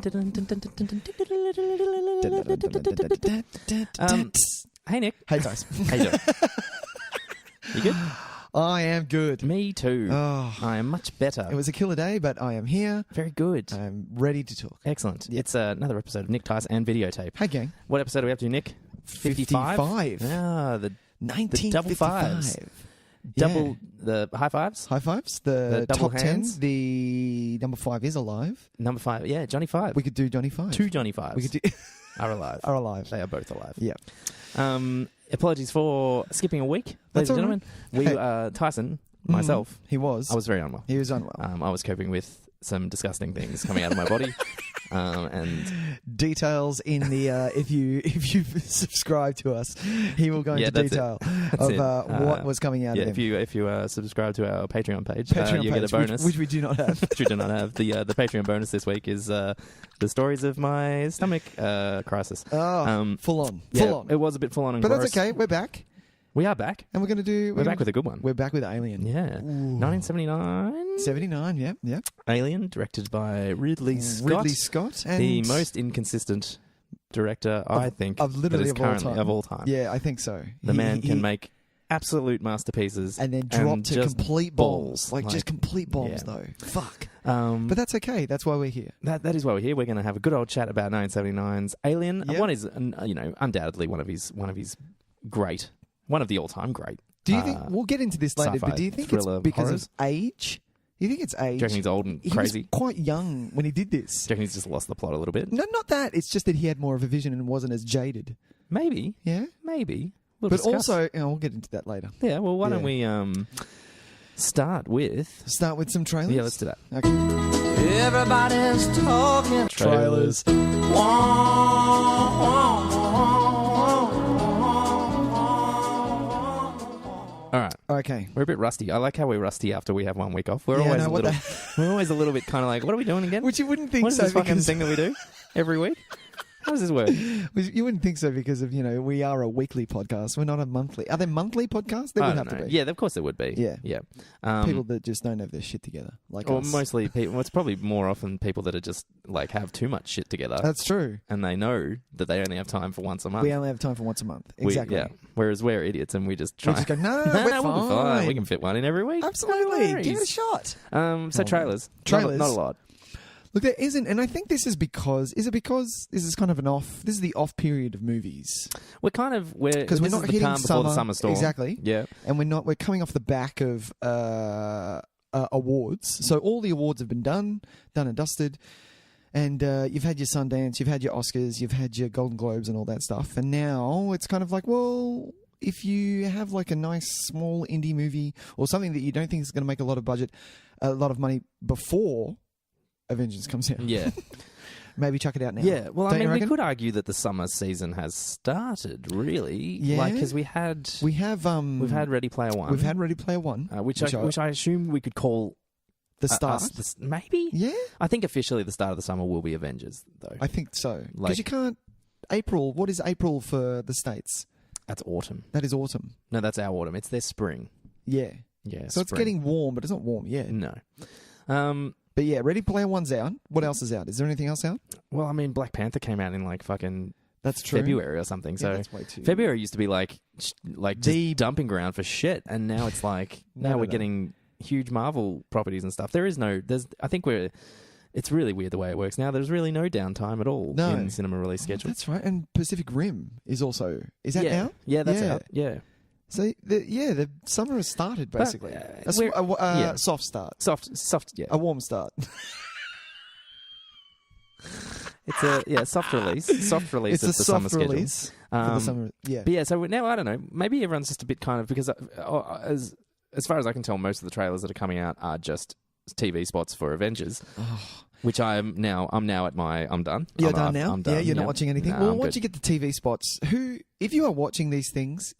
Hey, Nick. Hey, Tys. How you doing? You good? I am good. Me too. Oh, I am much better. it was a killer day, but I am here. Very good. I'm ready to talk. Excellent. Yep. It's another episode of Nick, Tys and Videotape. Hey, gang. What episode are we up to, Nick? 55? Ah, the 1955. double fives. Double the high fives? High fives. The double top hands? 10. The number 5 is alive. Number 5. Yeah, Johnny 5. We could do Johnny 5. Two Johnny 5s We could do are alive. are alive. They are both alive. Yeah. Apologies for skipping a week, ladies That's and all gentlemen. We, Hey. Tyson, myself, He was. I was very unwell. He was unwell. I was coping with some disgusting things coming out of my body. And Details in the if you subscribe to us, he will go into that's detail That's of it. what was coming out yeah, of him. if you subscribe to our Patreon page, Patreon you page, get a bonus, which we do not have. which we do not have. The Patreon bonus this week is the stories of my stomach crisis. Oh, full on. Yeah, Full on. it was a bit full on and But gross. that's okay. We're back. We are back. And we're going to do... We're back with a good one. We're back with Alien. Yeah. Ooh. 1979. 79, yeah. Alien, directed by Ridley Scott. Ridley Scott. And The most inconsistent director, I think, of literally that is of all currently time. of all time. Yeah, I think so. The man can make absolute masterpieces and then drop to just complete balls. Like just complete bombs, yeah. though. Fuck. But But that's okay. That's why we're here. that is why we're here. We're going to have a good old chat about 1979's Alien. Yep. One is, undoubtedly one of his great, one of the all-time great. Do you think... We'll get into this later, sci-fi but do you think it's thriller because horrors? of age? Do you think it's age? Do you reckon he's old and He crazy? was quite young when he did this. Do you reckon he's just lost the plot a little bit? No, not that. It's just that he had more of a vision and wasn't as jaded. Maybe. Yeah? Maybe. We'll But discuss. also... we'll get into that later. Yeah, well, why don't Yeah. we start with... Start with some trailers? Yeah, let's do that. Okay. Everybody's talking Trailers. All right. Okay. We're a bit rusty. I like how we're rusty after we have 1 week off. We're Yeah, always no, a what little. We're always a little bit kind of like, what are we doing again? Which you wouldn't think What is so this fucking because... thing that we do every week? How does this work? You wouldn't think so because of, we are a weekly podcast. We're not a monthly. Are there monthly podcasts? They I would don't have to know. be. Yeah, of course there would be. Yeah. Yeah. People that just don't have their shit together. Like or us. mostly people. Well, it's probably more often people that are just like have too much shit together, That's true. and they know that they only have time for once a month. We only have time for once a month. Exactly. Yeah. Whereas we're idiots and we just try. We just go, no, no, we're no, we'll be fine. fine. We can fit one in every week. Absolutely. No Give it a worries. shot. So trailers. Trailers. Not a lot. Look, there isn't, and I think this is because, is it because this is kind of this is the off period of movies? We're Because we're this not is the hitting calm before the summer. summer storm. Exactly. Yeah. And we're coming off the back of awards. So all the awards have been done and dusted. And you've had your Sundance, you've had your Oscars, you've had your Golden Globes and all that stuff. And now it's kind of like, well, if you have like a nice small indie movie or something that you don't think is going to make a lot of money before Avengers comes out. Yeah. Maybe chuck it out now. Yeah, well, Don't you we reckon? could argue that the summer season has started, really. Yeah. Like, because we've had Ready Player One. We've had Ready Player One. which I assume we could call The start. maybe? Yeah, I think officially the start of the summer will be Avengers, though. I think so. Because Like- you can't... April, what is April for the States? That's autumn. That is autumn. No, that's our autumn. It's their spring. Yeah. Yeah, So it's getting warm, but it's not warm yet. No. But yeah, Ready Player One's out. What else is out? Is there anything else out? Well, I mean, Black Panther came out in like fucking That's true. February or something. Yeah, So that's way too... February used to be like just The- dumping ground for shit, and now it's like now we're getting huge Marvel properties and stuff. I think it's really weird the way it works now. There's really no downtime at all in cinema release schedule. That's right. And Pacific Rim is also... Is that out? Yeah, that's out. Yeah. So, the summer has started, basically. yeah. Soft start. Soft, yeah. A warm start. It's a soft release. Soft release It's of a the soft summer release schedule. for the summer. Yeah. But yeah, so now, I don't know, maybe everyone's just a bit kind of, because as far as I can tell, most of the trailers that are coming out are just TV spots for Avengers. Which I'm now at I'm done. You're done now? I'm done. Yeah, you're not watching anything? No, well, I'm once good. you get the TV spots, if you are watching these things,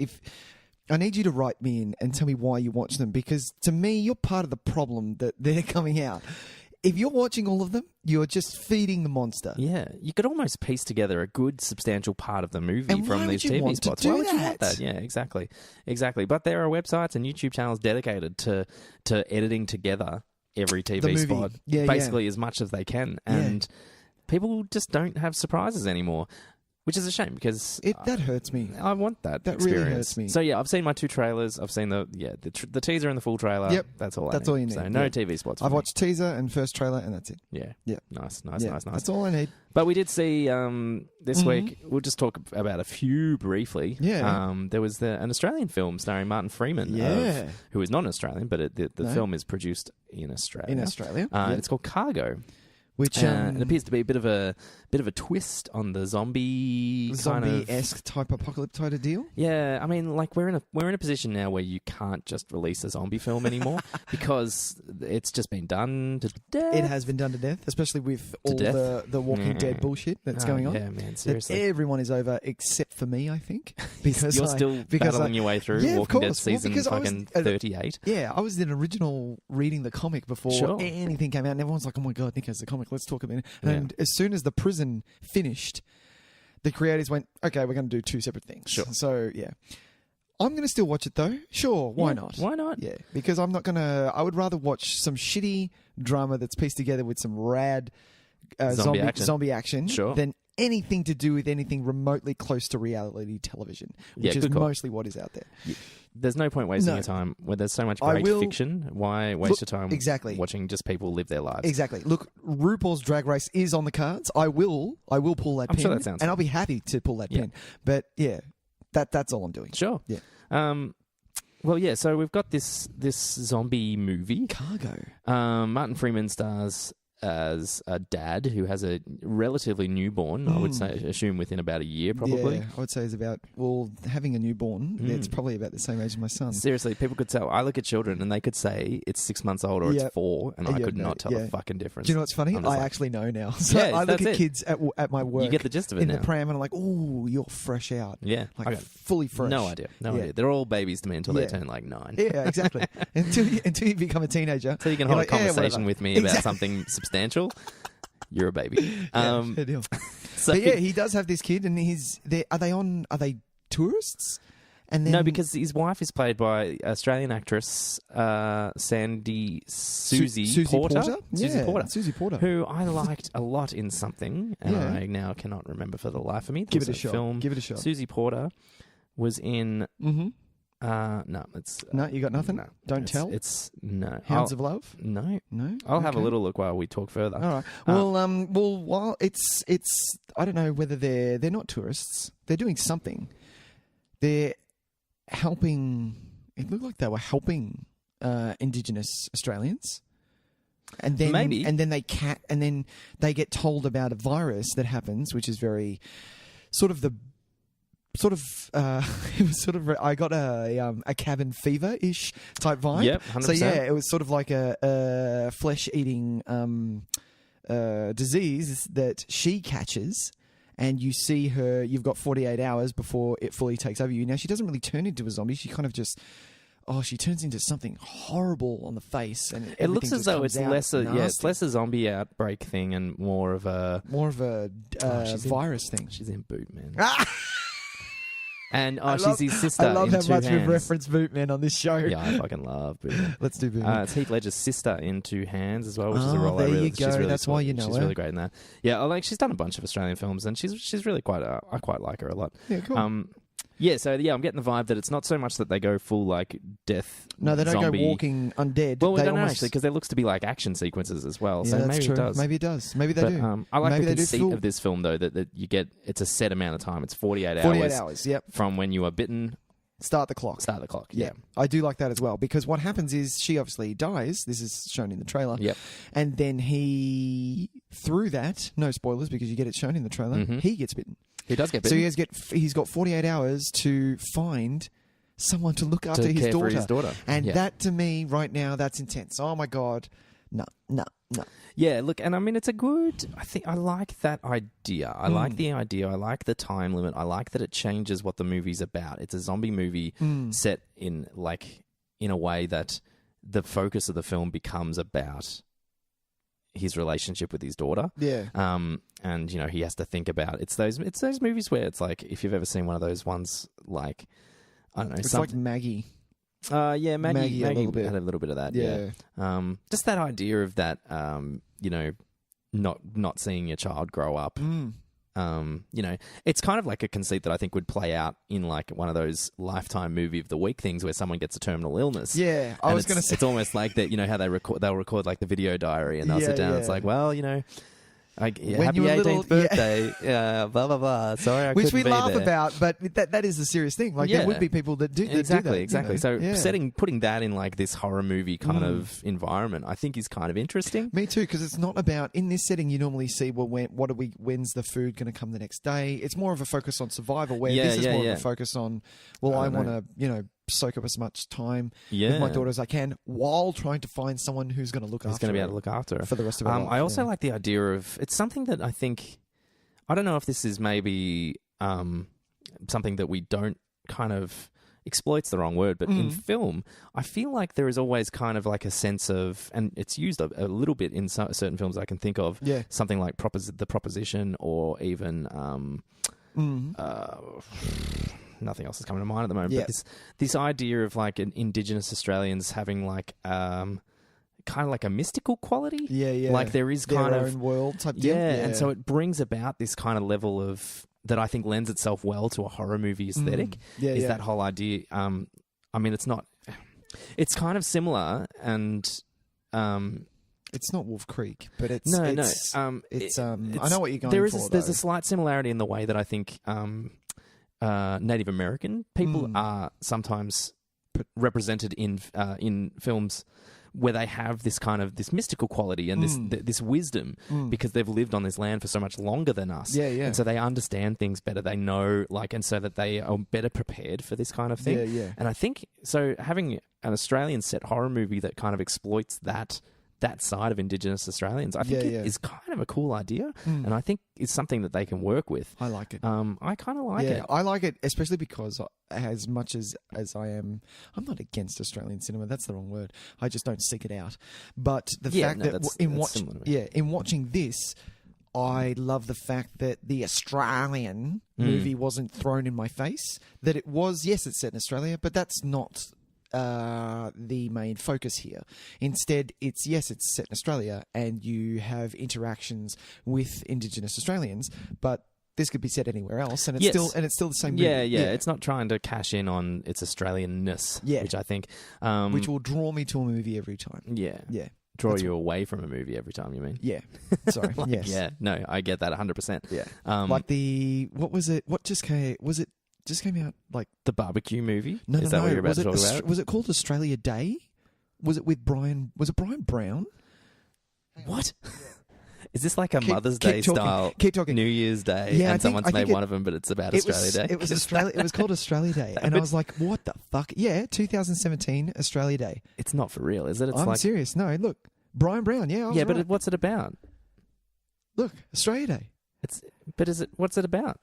I need you to write me in and tell me why you watch them, because to me, you're part of the problem that they're coming out. If you're watching all of them, you're just feeding the monster. Yeah, you could almost piece together a good, substantial part of the movie And from why these would you TV want to spots. do Why would you want that? that? Yeah, exactly. But there are websites and YouTube channels dedicated to editing together every The TV movie. spot, Yeah, basically as much as they can. And people just don't have surprises anymore, which is a shame because that hurts me. I want that. That experience. really hurts me. So yeah, I've seen my 2 trailers. I've seen the teaser and the full trailer. Yep. That's all. That's all you need. So no TV spots. I've watched teaser and first trailer, and that's it. Yeah. Yeah. Nice. That's all I need. But we did see this week. We'll just talk about a few briefly. Yeah. There was an Australian film starring Martin Freeman. Yeah. Who is not an Australian, but the film is produced in Australia. In Australia. It's called Cargo. Which it appears to be a bit of a twist on the zombie-esque type apocalypse type of deal. Yeah, I mean, like we're in a position now where you can't just release a zombie film anymore because it's just been done to death. It has been done to death, especially with all the Walking Dead bullshit that's going on. Yeah, man, seriously. Everyone is over except for me, I think, because you're still battling your way through Walking Dead season fucking 38. Yeah, I was the original reading the comic before anything came out, and everyone's like, "Oh my god, Nick has the comic. Let's talk about it." And as soon as the prison finished, the creators went, "Okay, we're going to do 2 separate things." Sure. So yeah, I'm going to still watch it though. Sure, why not? Why not? Yeah, because I'm not going to. I would rather watch some shitty drama that's pieced together with some rad zombie action than anything to do with anything remotely close to reality television, which is mostly what is out there. Yeah. There's no point wasting your time where there's so much great fiction. Why waste your time watching just people live their lives? Exactly. Look, RuPaul's Drag Race is on the cards. I will pull that pin. Sure that sounds and I'll be happy to pull that pin. But yeah, that's all I'm doing. Sure. Yeah. Well, yeah, so we've got this zombie movie. Cargo. Martin Freeman stars as a dad who has a relatively newborn, I would assume within about a year, probably. Yeah, I would say is about, having a newborn, it's probably about the same age as my son. Seriously, people could tell. I look at children and they could say it's 6 months old or it's 4, and I could not tell the fucking difference. Do you know what's funny? I actually know now. So I look at kids at my work. You get the gist of it in now. the pram, and I'm like, "Oh, you're fresh out." Yeah, like fully fresh. No idea. They're all babies to me until they turn like 9. Yeah, exactly. until you become a teenager, until you can hold a conversation with me about something substantial. You're a baby. Fair deal. So but yeah, he does have this kid, and are they tourists? And then, no, because his wife is played by Australian actress Susie Porter. Susie Porter, who I liked a lot in something, and I now cannot remember for the life of me. Give it a shot. Give it a shot. Susie Porter was in. No, it's no. You got nothing. No, don't tell. It's no. Hounds of Love. No. No. I'll have a little look while we talk further. All right. While it's I don't know whether they're not tourists. They're doing something. They're helping. It looked like they were helping Indigenous Australians. And then maybe, and then they get told about a virus that happens, which is very it was sort of I got a cabin fever-ish type vibe. Yep, 100%. So yeah, it was sort of like a flesh-eating disease that she catches, and you see her. You've got 48 hours before it fully takes over you. Now she doesn't really turn into a zombie. She kind of just. She turns into something horrible on the face, and it looks as though it's less a zombie outbreak thing and more of a virus thing. She's in Boot Man. And she's his sister. I love in how Two much Hands. we've referenced Bootman on this show. Yeah, I fucking love Bootman. Let's do Bootman. It's Heath Ledger's sister in Two Hands as well, which is a role there I really. you go. She's really That's cool. why you know she's her. really great in that. Yeah, she's done a bunch of Australian films, and she's really quite. I quite like her a lot. Yeah, cool. So I'm getting the vibe that it's not so much that they go full like death. No, they don't zombie. go walking undead. Well, we don't know actually because there looks to be like action sequences as well. Yeah, so that's maybe true. it does. Maybe it does. Maybe they do. I like maybe the conceit of this film though that you get. It's a set amount of time. It's 48 hours. 48 hours. Yep. From when you are bitten. Start the clock. Yeah. I do like that as well because what happens is she obviously dies. This is shown in the trailer. Yep. And then he, through that, no spoilers because you get it shown in the trailer, he gets bitten. He does get bitten. So he's got 48 hours to find someone to look after his daughter. For his daughter. And that to me right now, that's intense. Oh my God. No. Yeah, look, and I mean, I like that idea. I like the idea. I like the time limit. I like that it changes what the movie's about. It's a zombie movie set in a way that the focus of the film becomes about his relationship with his daughter. Yeah. And he has to think about it's those movies where it's like if you've ever seen one of those ones like I don't know. It's like Maggie. Maggie a little bit. had a little bit of that. Yeah. Just that idea of that. not seeing your child grow up. You know, it's kind of like a conceit that I think would play out in like one of those Lifetime movie of the week things where someone gets a terminal illness. Yeah, I was going to say it's almost like that. You know how they'll record like the video diary and they'll sit down. It's like, well, you know. Happy 18th birthday, blah blah blah. Sorry, I which couldn't we be laugh there. about, but that is a serious thing. Like there would be people that do exactly. do that, So Yeah. putting that in like this horror movie kind of environment, I think is kind of interesting. Me too, because it's not about in this setting. You normally see when's the food going to come the next day. It's more of a focus on survival. Where this is more of a focus on I want to soak up as much time with my daughter as I can while trying to find someone who's going to look after her. Who's going to be able to look after her for the rest of her life. I also like the idea of, it's something that I think, I don't know if this is maybe something that we don't kind of, exploit's the wrong word, but in film, I feel like there is always kind of like a sense of, and it's used a little bit in certain films I can think of, something like The Proposition or even... nothing else is coming to mind at the moment. But this idea of like Indigenous Australians having like kind of like a mystical quality. Like there is kind their of own world type deal. And so it brings about this kind of level of that I think lends itself well to a horror movie aesthetic. Is that whole idea? I mean, it's not. It's kind of similar and. It's not Wolf Creek, but it's no. I know what you're going for. There's a slight similarity in the way that I think Native American people are sometimes represented in films where they have this kind of this mystical quality and this wisdom because they've lived on this land for so much longer than us. And so they understand things better. They know, like, and so that they are better prepared for this kind of thing. And I think so. Having an Australian set horror movie that kind of exploits that side of Indigenous Australians, I think it is kind of a cool idea, and I think it's something that they can work with. I like it. I kind of like it. I like it, especially because as much as I am, I'm not against Australian cinema. That's the wrong word. I just don't seek it out. But the fact that in watching this, I love the fact that the Australian movie wasn't thrown in my face. That it was, yes, it's set in Australia, but that's not the main focus here. Instead, it's set in Australia and you have interactions with Indigenous Australians, but this could be set anywhere else, and it's still the same movie. It's not trying to cash in on its Australian-ness, which I think which will draw me to a movie every time. Draw you away from a movie every time, you mean? Sorry. Yeah, no, I get that 100%. Like what was it? What just came? Was it just came out like the barbecue movie? No, is that what you're about to talk about? Was it called Australia Day? Was it with Brian? Was it Brian Brown? What? Is this like a Mother's Day style? Keep talking. New Year's Day, and someone's made one of them, but it's about Australia Day. It was Australia. It was called Australia Day, and I was like, "What the fuck?" Yeah, 2017 Australia Day. It's not for real, is it? I'm serious. No, look, Brian Brown. Yeah, but what's it about? Look, Australia Day. What's it about?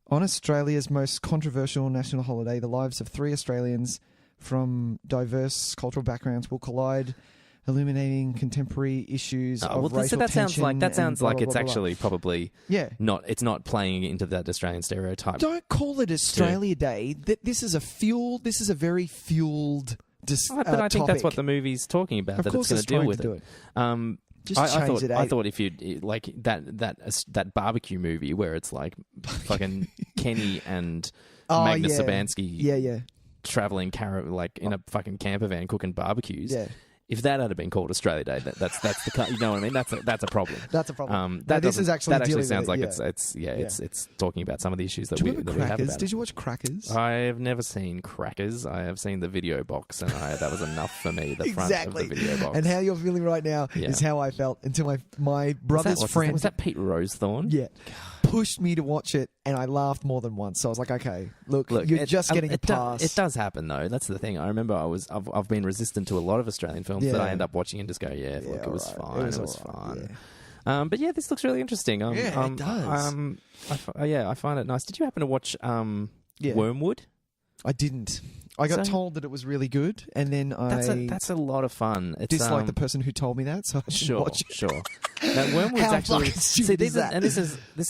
On Australia's most controversial national holiday, the lives of 3 Australians from diverse cultural backgrounds will collide, illuminating contemporary issues of racial tension. That sounds like it's blah, actually probably not. It's not playing into that Australian stereotype. Don't call it Australia Day. This is a very fueled. But I think that's what the movie's talking about. Of that course it's going to deal with do it. I thought if you like that barbecue movie where it's like fucking Kenny and Magnus Sabansky traveling in a fucking camper van cooking barbecues. If that had been called Australia Day, that's the you know what I mean. That's a problem. That's a problem. This actually sounds like it. it's talking about some of the issues that we have about. Did you watch Crackers? I have never seen Crackers. I have seen the video box, and that was enough for me. The front of the video box. And how you're feeling right now is how I felt until my brother's friend. Was that Pete Rosethorn? Yeah. Pushed me to watch it, and I laughed more than once. So I was like, "Okay, look you're just getting a pass." It does happen, though. That's the thing. I remember I've been resistant to a lot of Australian films that I end up watching and just go, "It was fine. It was fine." Yeah. But this looks really interesting. It does. I find it nice. Did you happen to watch Wormwood? I didn't. I got told that it was really good, and then that's a lot of fun. It's dislike the person who told me that, so I didn't watch it. Sure. Now, Wormwood's How actually fucking stupid is that? And this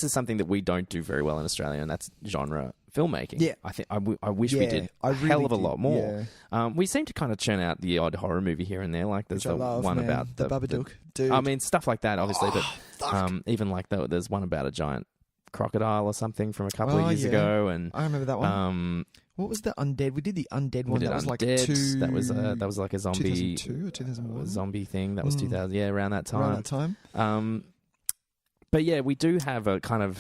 is something that we don't do very well in Australia, and that's genre filmmaking. Yeah. I think I wish we did a hell of a lot more. Yeah. We seem to kind of churn out the odd horror movie here and there. Like there's Which I the love, one man. about the Babadook. Dude. I mean, stuff like that, obviously. Fuck. But even like there's one about a giant crocodile or something from a couple of years ago, and I remember that one. What was the undead? We did the undead one. That was like That was like a zombie 2002 or 2001 zombie thing. That was 2000. Yeah, around that time. Around that time. But yeah, we do have a kind of.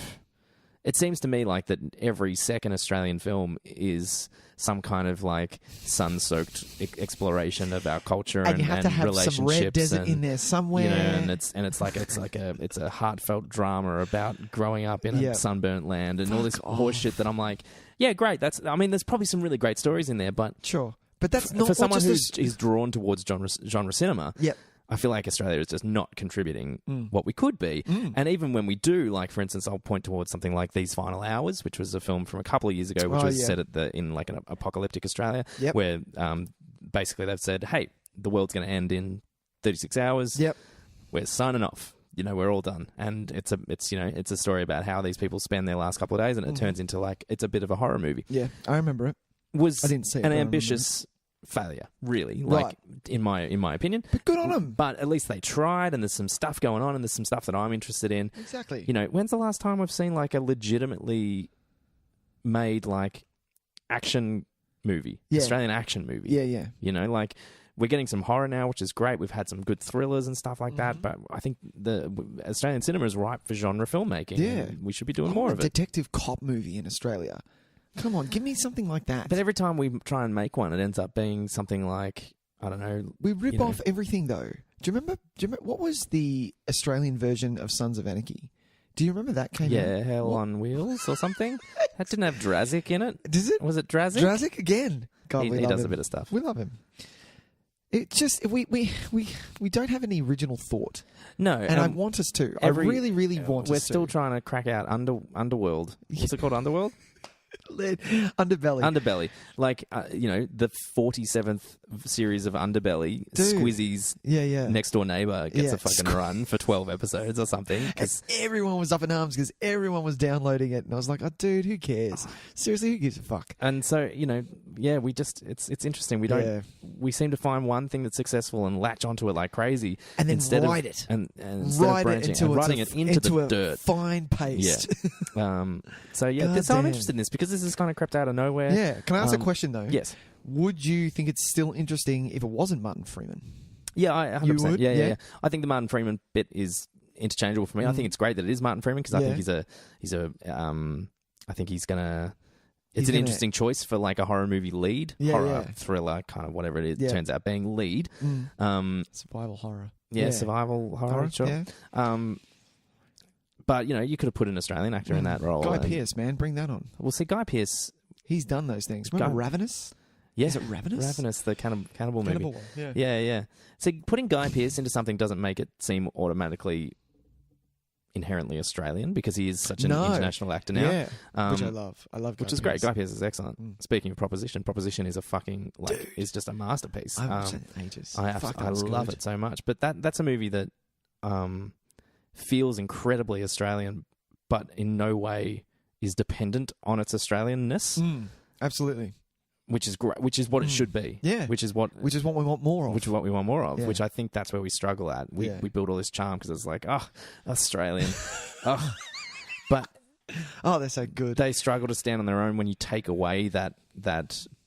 It seems to me like that every second Australian film is some kind of like sun-soaked exploration of our culture and you have to have relationships some red desert in there somewhere. You know, it's a heartfelt drama about growing up in a sunburnt land and all this horse shit that I'm like, yeah, great. There's probably some really great stories in there, but sure, but that's not for someone who's drawn towards genre cinema. Yep. I feel like Australia is just not contributing what we could be. And even when we do, like, for instance, I'll point towards something like These Final Hours, which was a film from a couple of years ago, which was set in like an apocalyptic Australia, where basically they've said, hey, the world's going to end in 36 hours. Yep. We're signing off. You know, we're all done. And it's a story about how these people spend their last couple of days, and it turns into like, it's a bit of a horror movie. Yeah, I remember it. I didn't see it, an ambitious failure, really, like in my opinion. But good on them. But at least they tried, and there's some stuff going on, and there's some stuff that I'm interested in. Exactly. You know, when's the last time we've seen like a legitimately made like action movie, Australian action movie? Yeah. You know, like we're getting some horror now, which is great. We've had some good thrillers and stuff like that. But I think the Australian cinema is ripe for genre filmmaking. Yeah, we should be doing more of it. Detective cop movie in Australia. Come on, give me something like that. But every time we try and make one, it ends up being something like, I don't know. We rip off everything, though. Do you remember what was the Australian version of Sons of Anarchy? Do you remember that came out? Yeah, Hell on Wheels or something. That didn't have Drazik in it. Does it? Was it Drazik? Drazik again. God, he does a bit of stuff. We love him. It just we don't have any original thought. No, and I want us to. I really, really want us to. We're still trying to crack out Underworld. What's it called? Underworld? Underbelly. Like, the 47th series of Underbelly, dude. Squizzy's next door neighbor gets a fucking run for 12 episodes or something. Because everyone was up in arms because everyone was downloading it. And I was like, oh, dude, who cares? Seriously, who gives a fuck? And so, it's interesting. We seem to find one thing that's successful and latch onto it like crazy. And then instead write of, it. And instead of branching and writing it into the dirt. Fine paste. Yeah. So I'm interested in this because this has kind of crept out of nowhere. Yeah. Can I ask a question though? Yes. Would you think it's still interesting if it wasn't Martin Freeman? Yeah, I 100%. You would? Yeah. I think the Martin Freeman bit is interchangeable for me. I think it's great that it is Martin Freeman because I think he's gonna. It's an interesting choice for like a horror movie lead, horror thriller, kind of whatever it is. Turns out being lead. Survival horror. Yeah, survival horror. Sure. Yeah. But you could have put an Australian actor in that role. Guy Pearce, man, bring that on. Well, see, Guy Pearce. He's done those things. Remember Ravenous? Yeah. Is it Ravenous? Ravenous, the cannibal movie. One, Yeah. So putting Guy Pearce into something doesn't make it seem automatically inherently Australian because he is such an international actor now. Yeah, which I love. I love Guy Which is great. Guy Pearce is excellent. Speaking of Proposition is a fucking, is just a masterpiece. I've watched it ages. I love it so much. But that's a movie that feels incredibly Australian, but in no way is dependent on its Australianness. Absolutely. Which is great. Which is what it should be. Yeah. Which is what we want more of. Which is what we want more of. Yeah. Which I think that's where we struggle at. We build all this charm because it's like, Australian. But they're so good. They struggle to stand on their own when you take away that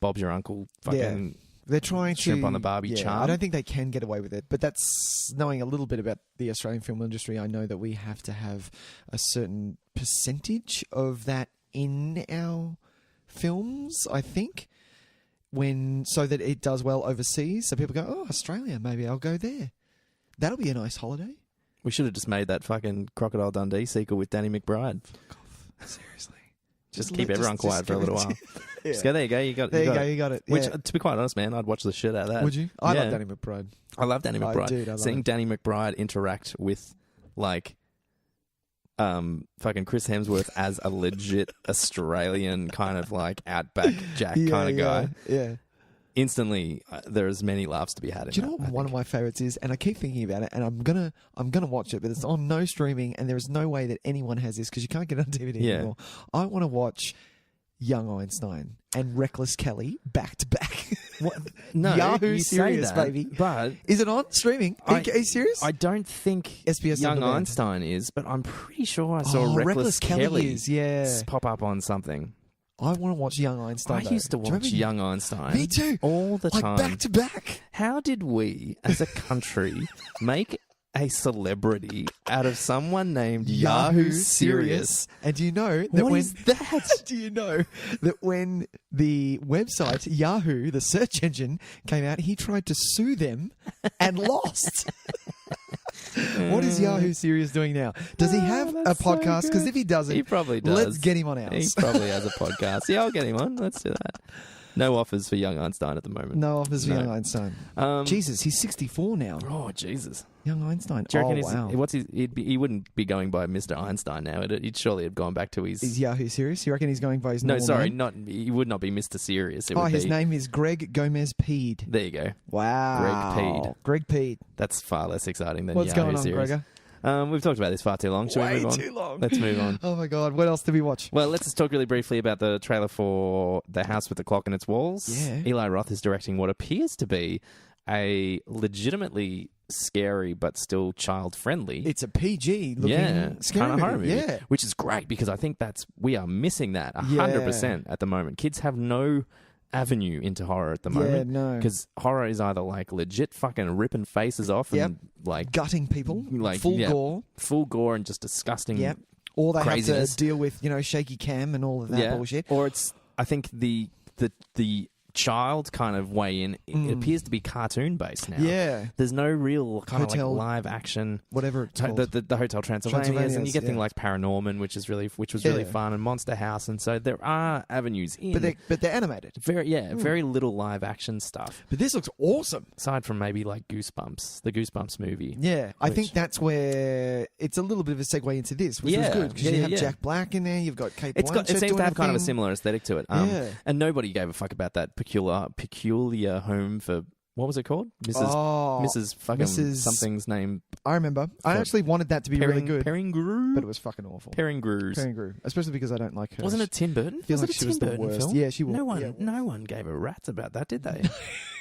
Bob's your uncle fucking. Yeah. They're trying shrimp on the Barbie charm. I don't think they can get away with it, but that's knowing a little bit about the Australian film industry. I know that we have to have a certain percentage of that in our films, I think, so that it does well overseas. So people go, oh, Australia, maybe I'll go there. That'll be a nice holiday. We should have just made that fucking Crocodile Dundee sequel with Danny McBride. Fuck off. Seriously. Just keep everyone quiet for a little while. Just go, there you go. You got it. Yeah. Which, to be quite honest, man, I'd watch the shit out of that. Would you? I love Danny McBride. I love Danny McBride. I love Seeing it. Danny McBride interact with, like, fucking Chris Hemsworth as a legit Australian kind of like outback Jack kind of guy. Yeah. Instantly, there is many laughs to be had in Do you know what one of my favorites is? And I keep thinking about it, and I'm gonna watch it, but it's on no streaming, and there is no way that anyone has this because you can't get it on DVD anymore. I want to watch Young Einstein and Reckless Kelly back to back. What? No, Yahoo you say Serious, that, baby. But Is it on streaming? Are you serious? I don't think SBS Young on demand. Einstein is, but I'm pretty sure I saw Reckless Kelly is, yeah. pop up on something. I want to watch Young Einstein. I used to Do you watch remember- Young Einstein. Me too. All the like time. back to back. How did we, as a country, make a celebrity out of someone named Yahoo Serious? And do you know that What when is that? do you know that when the website Yahoo, the search engine, came out, he tried to sue them and lost. What is Yahoo Serious doing now? Does he have a that's so podcast? Because good. if he doesn't, He probably does. let's get him on ours. He probably has a podcast. Yeah, I'll get him on. Let's do that. No offers for Young Einstein at the moment. No offers for No. Young Einstein. Um, Jesus, he's 64 now. Oh, Jesus. Young Einstein. Do you reckon wow. he wouldn't be going by Mr. Einstein now. He'd surely have gone back to his... Is Yahoo Serious? You reckon he's going by his No, normal sorry, name? he would not be Mr. Serious. It would His be, name is Greg Gomez Peed. There you go. Wow. Greg Peed. That's far less exciting than What's Yahoo going on, Serious. Gregor? We've talked about this far too long. Shall we Way move on? too long. Let's move on. Oh my God. What else did we watch? Well, let's just talk really briefly about the trailer for The House with the Clock in its Walls. Yeah. Eli Roth is directing what appears to be a legitimately scary but still child-friendly... It's a PG looking scary kind of horror movie. Yeah. Which is great because I think we are missing that 100% at the moment. Kids have no avenue into horror at the moment. no. Because horror is either like legit fucking ripping faces off and like Gutting people. like Full gore. full gore and just disgusting Yep. Or they craziness. have to deal with, shaky cam and all of that bullshit. Or it's, I think the child kind of way in, it appears to be cartoon based now. Yeah. There's no real kind of Hotel- like live action. Whatever it's called. The Hotel Transylvanias, and you get yeah. things like Paranorman, which was really Yeah. fun, and Monster House, and so there are avenues in. But they're animated. Very little live action stuff. But this looks awesome. Aside from maybe like Goosebumps, the Goosebumps movie. Yeah, I Which- think that's where it's a little bit of a segue into this, which was good because you have Jack Black in there, you've got Kate Blanchett. It seems doing to have a kind of a thing. similar aesthetic to it. Yeah. And nobody gave a fuck about that peculiar home for, what was it called? Mrs. fucking Mrs. something's name. I remember. I For actually wanted that to be really good, Peringrew? but it was fucking awful. Peringrews. Peringrew, especially because I don't like her. Wasn't it Tim Burton? Feel Was like it a she Tim was the Burton worst. film? Yeah, she was. No one gave a rat's about that, did they?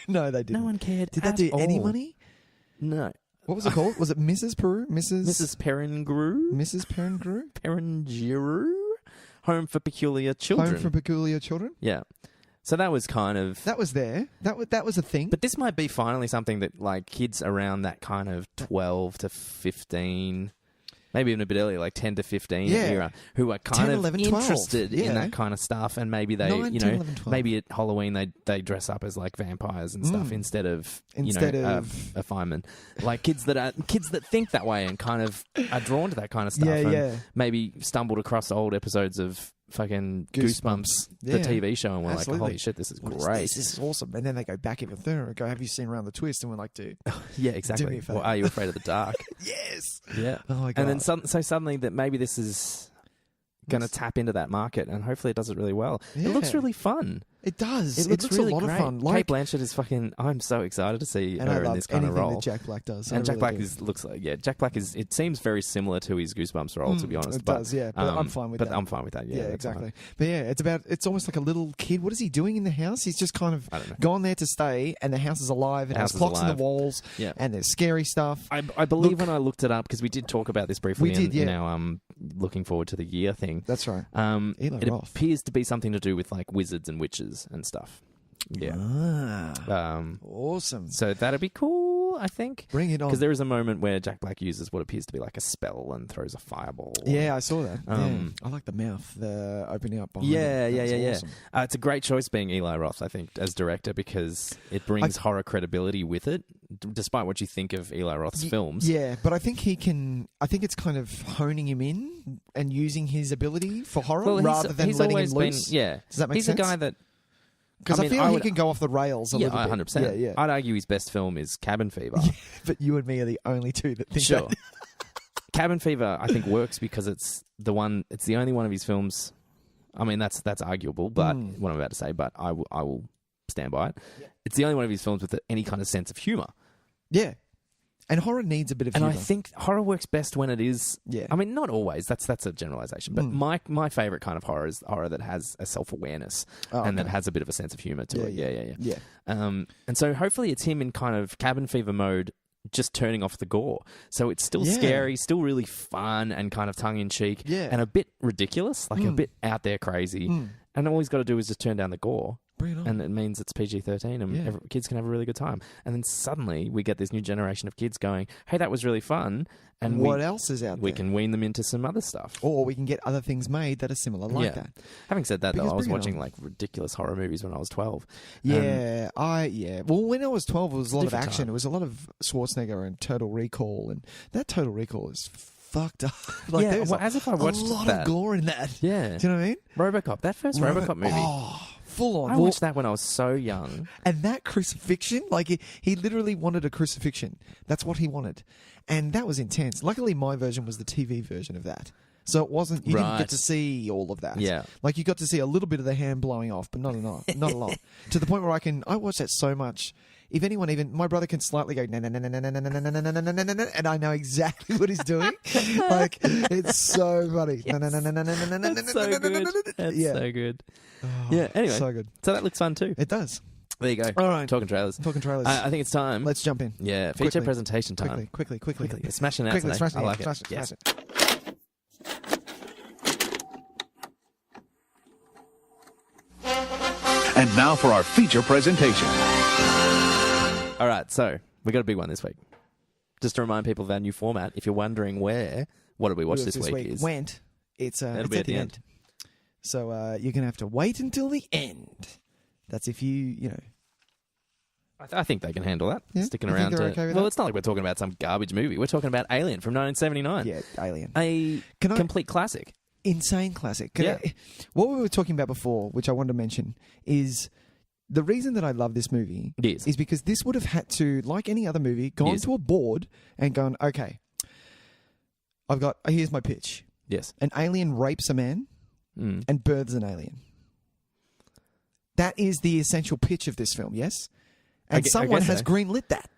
No, they didn't. No one cared. Did that at do any all. money? No. What was it called? Was it Mrs. Peru? Mrs. Peringrew? Mrs. Peringrew? Peringrew? Home for Peculiar Children. Home for Peculiar Children? Yeah. So that was kind of... That was there. That was a thing. But this might be finally something that like kids around that kind of 12 to 15, maybe even a bit earlier, like 10 to 15 era, who are kind 10, of 11, 12. interested in that kind of stuff, and maybe they, 9, 10, 11, 12. maybe at Halloween they dress up as like vampires and stuff instead of a fireman. Like kids that think that way and kind of are drawn to that kind of stuff. and maybe stumbled across old episodes of fucking Goosebumps, the TV show, and we're like, holy shit, this is great. This is awesome. And then they go back even further and go, have you seen Around the Twist? And we're like, dude. Yeah, Do me exactly. a favour. Or Are You Afraid of the Dark? Yes. Yeah. Oh my God. And then so suddenly that maybe this is going to tap into that market, and hopefully it does it really well. Yeah. It looks really fun. It does. It It looks looks really a lot great. of fun. Kate Blanchett is fucking... I'm so excited to see and I her in love this kind of anything role. that Jack Black does. And I Jack really Black do. looks like... Yeah, Jack Black is... It seems very similar to his Goosebumps role, to be honest. It does, yeah. But I'm fine with that. But I'm fine with that, yeah. Yeah, that's exactly. fine. But yeah, it's almost like a little kid. What is he doing in the house? He's just kind of I don't know. gone there to stay, and the house is alive. It has House is clocks in alive. the walls, Yeah. and there's scary stuff. I believe when I looked it up, because we did talk about this briefly in yeah. our looking forward to the year thing. That's right. Eli It Roth. appears to be something to do with like wizards and witches and stuff. Yeah. Awesome. So that'd be cool, I think. Bring it on. Because there is a moment where Jack Black uses what appears to be like a spell and throws a fireball. Yeah, I saw that. Yeah. Um, I like the mouth, the opening up behind Yeah, it. yeah, That's yeah, awesome. yeah. It's a great choice being Eli Roth, I think, as director, because it brings horror credibility with it, despite what you think of Eli Roth's films. Yeah, but I think he can. I think it's kind of honing him in and using his ability for horror Well, rather than he's letting always him loose. been, yeah. Does that make he's sense? He's a guy that... Because I mean, feel he would- can go off the rails a Yeah, little bit. 100%. Yeah, yeah. I'd argue his best film is Cabin Fever. But you and me are the only two that think Sure. that. Cabin Fever, I think, works because it's the only one of his films. I mean, that's arguable, but what I'm about to say, but I will stand by it. Yeah. It's the only one of his films with any kind of sense of humor. Yeah. And horror needs a bit of And humor. I think horror works best when it is. Yeah. I mean, not always. That's a generalization. But my favorite kind of horror is horror that has a self-awareness and that has a bit of a sense of humor to it. Yeah. And so hopefully it's him in kind of cabin fever mode, just turning off the gore. So it's still scary, still really fun and kind of tongue-in-cheek and a bit ridiculous, like a bit out there crazy. And all he's got to do is just turn down the gore. Bring it on. And it means it's PG-13 and kids can have a really good time. And then suddenly we get this new generation of kids going, hey, that was really fun. And what else is out there? We can wean them into some other stuff. Or we can get other things made that are similar like that. Having said that, Because though, I was bring it watching on. like ridiculous horror movies when I was 12. Well, when I was 12, it was a lot of different action. time. It was a lot of Schwarzenegger and Total Recall. And that Total Recall is fucked up. Like, there's as if I watched a lot that. of gore in that. Yeah. Do you know what I mean? RoboCop, that first RoboCop movie. Oh, full on. I watched that when I was so young. And that crucifixion, like he literally wanted a crucifixion. That's what he wanted. And that was intense. Luckily, my version was the TV version of that. So it wasn't, you didn't get to see all of that. Yeah. Like you got to see a little bit of the hand blowing off, but not a lot. To the point where I watch that so much. If anyone my brother can slightly go, na na na na na na na na na na na na na, and I know exactly what he's doing. Like, it's so funny. That's so good. That's so good. Yeah, anyway. So good. So that looks fun too. It does. There you go. All right. Talking trailers. Talking trailers. I think it's time. Let's jump in. Yeah, feature Quickly. presentation time. Quickly. Yeah, smashing it out Quickly, today. smash it. I like Smash it. it. Yes. Smash it. And now for our feature presentation. All right, so we got a big one this week. Just to remind people of our new format, if you're wondering what did we watch this week is... It's It'll be at the end. So you're going to have to wait until the end. That's if you know... I think they can handle that. Yeah? Sticking You think around they're to... okay with well, that? it's not like we're talking about some garbage movie. We're talking about Alien from 1979. Yeah, Alien. A complete classic. Insane classic. Yeah. What we were talking about before, which I wanted to mention, is the reason that I love this movie is because this would have had to, like any other movie, gone to a board and gone, okay, here's my pitch. Yes. An alien rapes a man and births an alien. That is the essential pitch of this film, yes? And someone has greenlit that.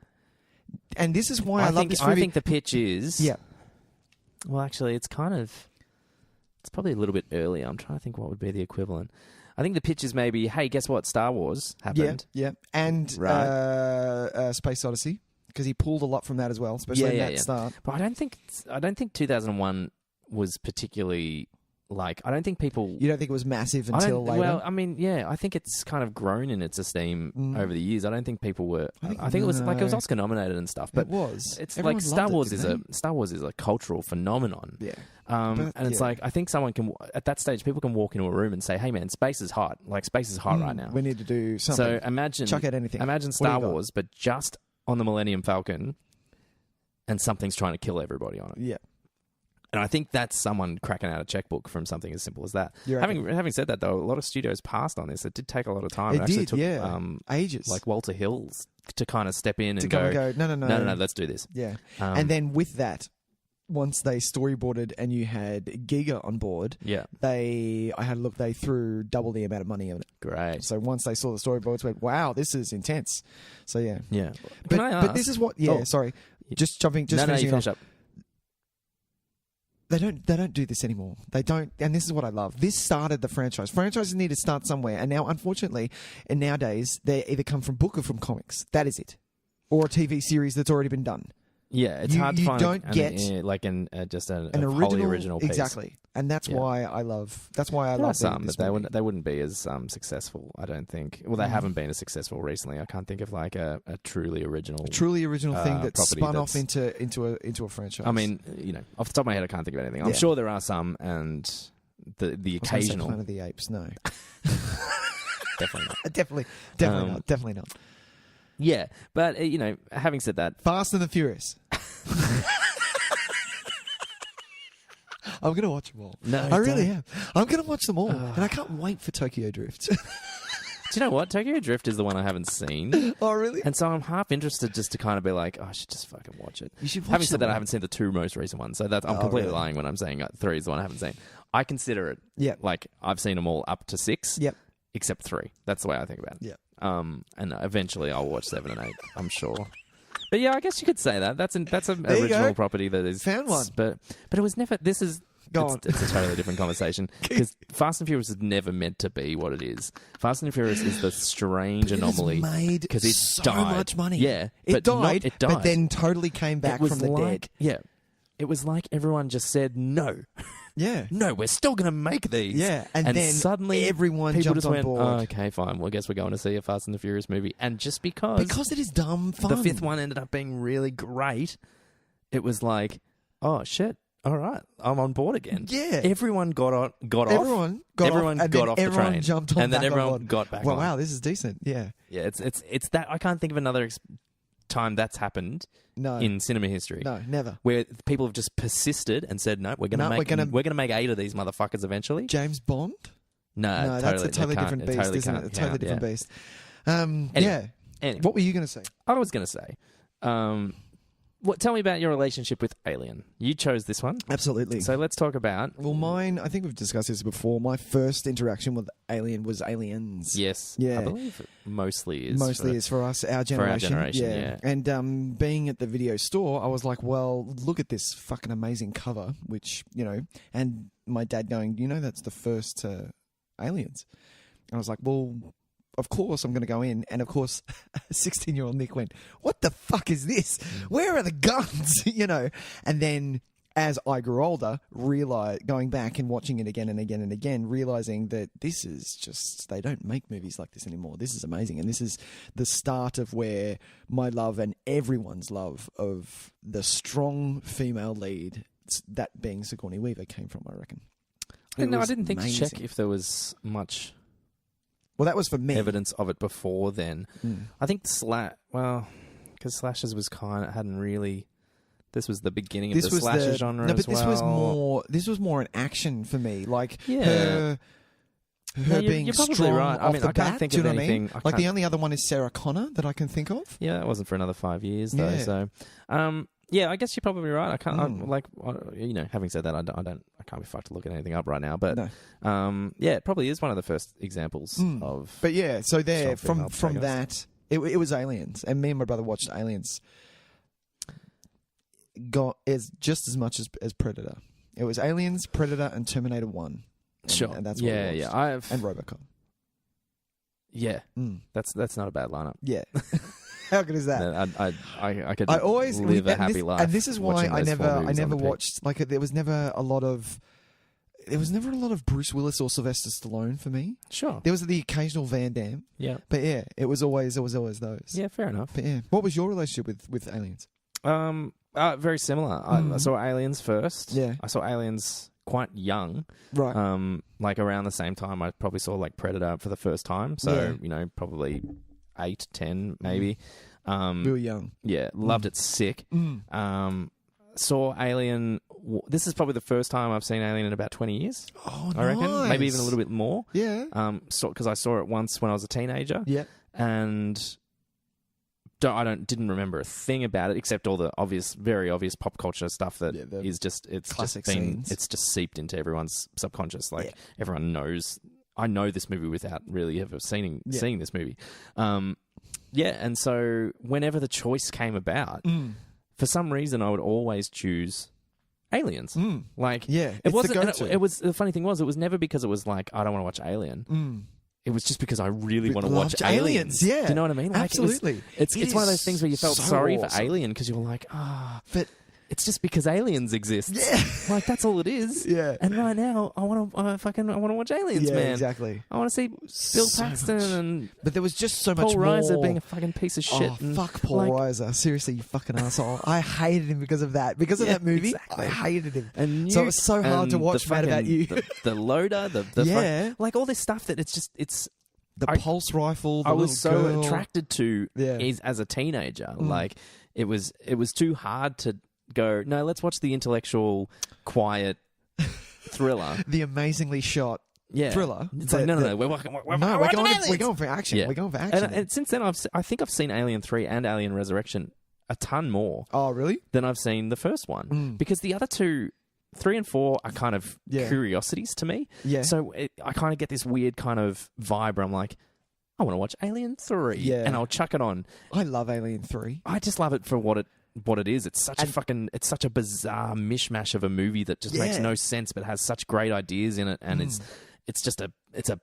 And this is why I love this movie. I think the pitch is... Yeah. Well, actually, it's probably a little bit earlier. I'm trying to think what would be the equivalent. I think the pitch is maybe, hey, guess what? Star Wars happened. Yeah. And Space Odyssey, because he pulled a lot from that as well, especially in that start. But I don't think 2001 was particularly... Like, I don't think people... You don't think it was massive until later? Well, I mean, yeah, I think it's kind of grown in its esteem over the years. I don't think people were... I think it was like it was Oscar nominated and stuff. But it was. It's Everyone like Star Wars loved is a cultural phenomenon. Yeah. And it's like, I think someone can... At that stage, people can walk into a room and say, hey, man, space is hot. Like, space is hot right now. We need to do something. So imagine... Chuck out anything. Imagine Star Wars, but just on the Millennium Falcon and something's trying to kill everybody on it. Yeah. And I think that's someone cracking out a checkbook from something as simple as that. Having said that, though, a lot of studios passed on this. It did take a lot of time. It actually did, took, agies. Like Walter Hills to kind of step in and go, no, let's do this. Yeah. And then with that, once they storyboarded and you had Giga on board, I had a look, they threw double the amount of money in it. Great. So once they saw the storyboards, went, wow, this is intense. So yeah. Yeah. But this is what, sorry. Just jumping, just finishing finish up. They don't do this anymore. They don't, and this is what I love. This started the franchise. Franchises need to start somewhere, and now, unfortunately, and nowadays they either come from book or from comics. That is it, or a TV series that's already been done. Yeah, it's hard to find. You don't get just an original piece. Exactly, and that's why I love. That's why I there love. Are some, but they wouldn't be as successful. I don't think. Well, they haven't been as successful recently. I can't think of like a truly original thing that spun off into a franchise. I mean, off the top of my head, I can't think of anything. I'm sure there are some, and the occasional Planet of the Apes. No, definitely not. Definitely not. Yeah, but having said that, Fast and the Furious. I'm going to watch them all. No, I really am. I'm going to watch them all, and I can't wait for Tokyo Drift. Do you know what? Tokyo Drift is the one I haven't seen. Oh, really? And so I'm half interested just to kind of be like, I should just fucking watch it. You should watch Having said that, all. I haven't seen the two most recent ones, so I'm completely lying when I'm saying 3 is the one I haven't seen. I consider it like I've seen them all up to 6, except 3. That's the way I think about it. Yeah. And eventually I'll watch 7 and 8, I'm sure. But yeah, I guess you could say that. That's an There you original go. property that is Found one. But it was never. This is. Go on. It's a totally different conversation because Fast and Furious is never meant to be what it is. Fast and Furious is the strange anomaly made because it so died. much money. Yeah, it died, it died, but then totally came back it was from the like, dead. Yeah, it was like everyone just said no. Yeah. No, we're still going to make these. Yeah, and then suddenly everyone people jumped just on went, board. Oh, okay, fine. Well, I guess we're going to see a Fast and the Furious movie. And just because it is dumb fun. the fifth one ended up being really great, it was like, oh, shit. All right, I'm on board again. Yeah. Everyone got off. Everyone got everyone off, and got then off the everyone train. jumped on and then back everyone on board. got back Well, on. wow, this is decent. Yeah. Yeah, it's that I can't think of another time that's happened No. in cinema history. No, never. Where people have just persisted and said, no, we're going to make 8 of these motherfuckers eventually. James Bond? No, that's a totally different beast, totally isn't it? A totally count, different yeah. beast. Anyway. What were you going to say? I was going to say, tell me about your relationship with Alien. You chose this one. Absolutely. So let's talk about... Well, mine, I think we've discussed this before. My first interaction with Alien was Aliens. Yes. Yeah. I believe it mostly is. Is for us, our generation. Yeah. And being at the video store, I was like, well, look at this fucking amazing cover, which, and my dad going, that's the first Aliens. And I was like, well, of course I'm going to go in. And of course, 16-year-old Nick went, what the fuck is this? Where are the guns? And then as I grew older, going back and watching it again and again and again, realizing that this is just, they don't make movies like this anymore. This is amazing. And this is the start of where my love and everyone's love of the strong female lead, that being Sigourney Weaver, came from, I rection. I didn't think to check if there was much... Well, that was for me. Evidence of it before then. I think because slashers was hadn't really. This was the beginning of the slasher genre. No, but as well. This was more an action for me. Like Yeah. her being you're probably strong right. off the I can't bat. think Do you of know what I mean? anything. Like the only other one is Sarah Connor that I can think of. Yeah, that wasn't for another 5 years though. Yeah. So, yeah, I guess you're probably right. I can't. Having said that, I can't be fucked to look anything up right now. But No. yeah, it probably is one of the first examples of. But yeah, so there strong from female that, it was Aliens, and me and my brother watched Aliens. Got as just as much as Predator. It was Aliens, Predator, and Terminator 1. Sure. And that's what we watched. And RoboCop. Yeah, that's not a bad lineup. Yeah. How good is that? I could always live a happy life. And this is why I never watched. watched, like, there was never a lot of Bruce Willis or Sylvester Stallone for me. Sure. There was the occasional Van Damme. Yeah. But yeah, it was always those. Yeah, fair enough. But yeah. What was your relationship with Aliens? Very similar. I saw Aliens first. Yeah. I saw Aliens quite young. Right. Like around the same time I probably saw like Predator for the first time. So, Yeah. Probably 8, 10 maybe. We were young. Yeah, loved it sick. Saw Alien. This is probably the first time I've seen Alien in about 20 years. Oh, I reckon. Maybe even a little bit more. Yeah. Because I saw it once when I was a teenager. Yeah. And didn't remember a thing about it except all the very obvious pop culture stuff that is just classic just scenes. it's just seeped into everyone's subconscious. Like everyone knows. I know this movie without really ever seeing this movie. And so whenever the choice came about, for some reason I would always choose Aliens. Like, it wasn't. It was the funny thing was it was never because it was like I don't want to watch Alien. It was just because I really want to watch Aliens. Yeah, do you know what I mean? Like, absolutely. It's one of those things where you felt so sorry awesome. for Alien because you were like, but it's just because Aliens exist. Yeah, like that's all it is. Yeah, and right now I want to watch Aliens, man. Exactly. I want to see Bill Paxton but there was just so Paul much Reiser more. being a fucking piece of shit. Oh, fuck Paul Reiser. Seriously, you fucking asshole. I hated him because of that. Because of that movie, exactly. I hated him. And so it was so hard to watch Mad About You. The loader, like all this stuff that it's the pulse rifle. The I was so girl. attracted to as a teenager. Like it was too hard to go, no, let's watch the intellectual, quiet thriller. The amazingly shot thriller. It's like, no, we're going for action. Yeah. We're going for action. And since then, I think I've seen Alien 3 and Alien Resurrection a ton more. Oh, really? Than I've seen the first one. Because the other two, 3 and 4, are kind of curiosities to me. Yeah. So I kind of get this weird kind of vibe where I'm like, I want to watch Alien 3. Yeah. And I'll chuck it on. I love Alien 3. I just love it for what it is. It's such it's such a bizarre mishmash of a movie that just makes no sense, but has such great ideas in it, and it's just a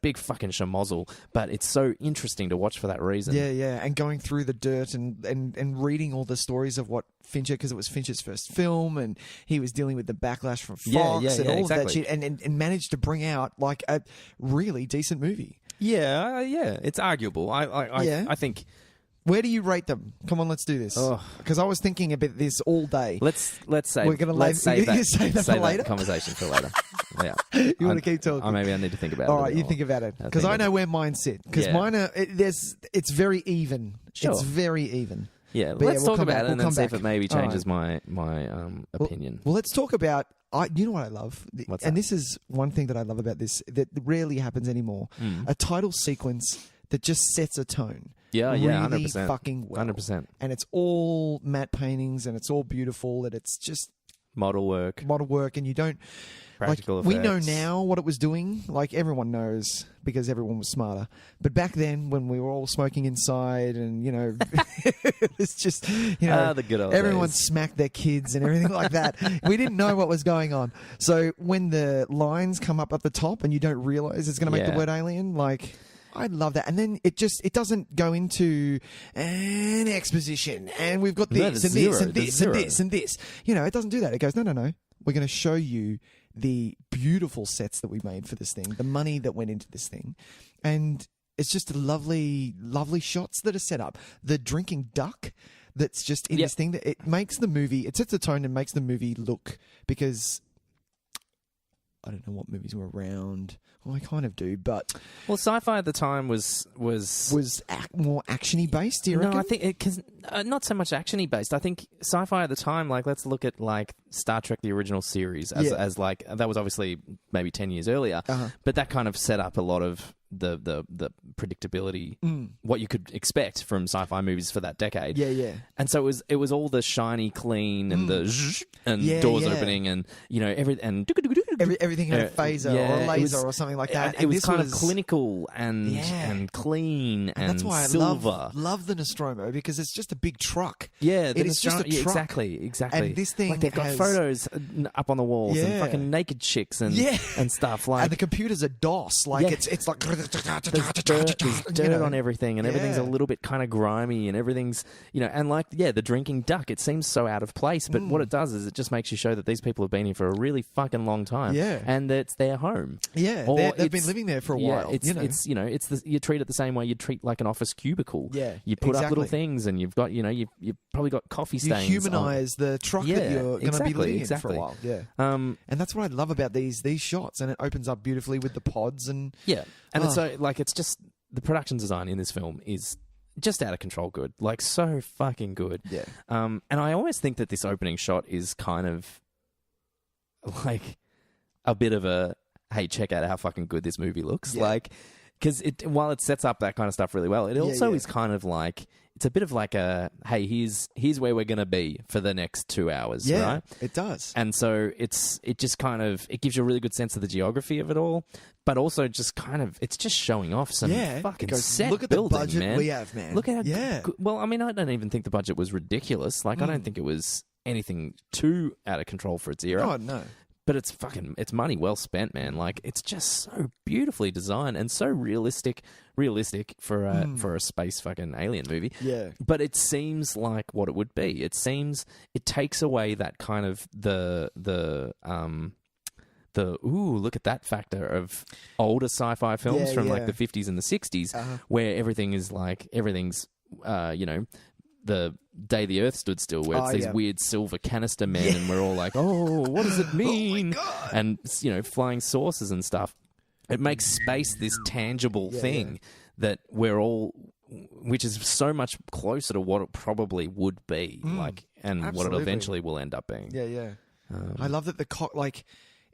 big fucking schmozzle, but it's so interesting to watch for that reason. Yeah, and going through the dirt and reading all the stories of what Fincher, because it was Fincher's first film, and he was dealing with the backlash from Fox and all of that shit, and managed to bring out like a really decent movie. Yeah, it's arguable. I think. Where do you rate them? Come on, let's do this. Because I was thinking about this all day. Let's say we're going to save that for later. Conversation for later. Yeah, you want to keep talking? Maybe I need to think about it. All right, you think about it, because I know where mine sit. Because mine are it's very even. Sure. It's very even. Yeah, let's talk about it and then see if it maybe changes my opinion. Well, let's talk about. You know what I love? What's and that? This is one thing that I love about this that rarely happens anymore. A title sequence that just sets a tone. Yeah, really 100%. fucking well. 100%. And it's all matte paintings, and it's all beautiful, and it's just model work, and you don't practical effects. We know effects. now what it was doing. Like, everyone knows because everyone was smarter. But back then, when we were all smoking inside, and it's just the good old everyone days. smacked their kids and everything like that. We didn't know what was going on. So when the lines come up at the top and you don't realize it's going to make the word alien, like. I love that. And then it doesn't go into an exposition and we've got this and this and this and this and this. It doesn't do that. It goes, no. We're going to show you the beautiful sets that we made for this thing, the money that went into this thing. And it's just lovely, lovely shots that are set up. The drinking duck that's just in this thing, that it makes the movie, it sets a tone and makes the movie look, because I don't know what movies were around. Well, I kind of do, but sci-fi at the time was more actiony based. Do you reckon? No, I think because not so much actiony based. I think sci-fi at the time, like let's look at like Star Trek the original series as like that was obviously maybe 10 years earlier, but that kind of set up a lot of the predictability, what you could expect from sci-fi movies for that decade. Yeah. And so it was all the shiny clean and the doors opening and everything had a phaser or a laser or something like that. It was kind of clinical and clean and that's why silver. I love the Nostromo, because it's just a big truck. Yeah, it is just a truck. Exactly. And this thing, like they've got photos up on the walls and fucking naked chicks and stuff. Like, and the computers are DOS. Like it's like there's dirt on everything, and everything's a little bit kind of grimy, and everything's and like the drinking duck. It seems so out of place, but what it does is it just makes you show that these people have been here for a really fucking long time. Yeah, and that it's their home. Yeah, they've been living there for a while. You treat it the same way you treat like an office cubicle. Yeah, you put up little things, and you've got you've probably got coffee stains. You humanise the truck that you're going to be living in for a while. Yeah, and that's what I love about these shots, and it opens up beautifully with the pods and it's so like it's just the production design in this film is just out of control good, like so fucking good. Yeah. And I always think that this opening shot is kind of like a bit of a, hey, check out how fucking good this movie looks. Like, because while it sets up that kind of stuff really well, it also is kind of like, it's a bit of like a, hey, here's where we're going to be for the next 2 hours, right? It does. And so it just kind of, it gives you a really good sense of the geography of it all, but also just kind of, it's just showing off some fucking set look at building, the budget man. we have, man. Look at how good, well, I mean, I don't even think the budget was ridiculous. Like, I don't think it was anything too out of control for its era. Oh, no. But it's money well spent, man. Like, it's just so beautifully designed and so realistic for a space fucking alien movie. Yeah. But it seems like what it would be. It takes away that kind of the look at that factor of older sci-fi films from like the 50s and the 60s, where everything's the Day the Earth Stood Still, where it's these weird silver canister men, and we're all like, oh, what does it mean? Oh my God. And, flying saucers and stuff. It makes space this tangible thing that which is so much closer to what it probably would be, like, and Absolutely. what it eventually will end up being. Yeah. I love that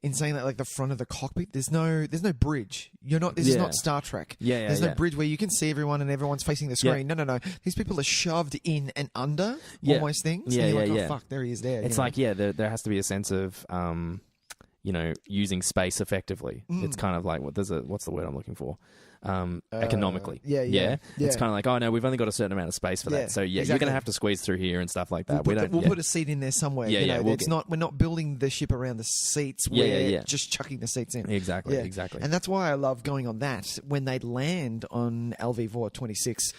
in saying that, like the front of the cockpit, there's no bridge. This is not Star Trek. There's no bridge where you can see everyone and everyone's facing the screen. No. These people are shoved in and under almost things. Yeah, and you're yeah, like, yeah. Oh fuck, there he is there. It's like, there has to be a sense of using space effectively. It's kind of like what's the word I'm looking for? Economically. Yeah. It's kind of like, oh no, we've only got a certain amount of space for that. So you're going to have to squeeze through here and stuff like that. We'll put a seat in there somewhere. We're not building the ship around the seats. We're just chucking the seats in. Exactly. And that's why I love going on that. When they land on LV 26,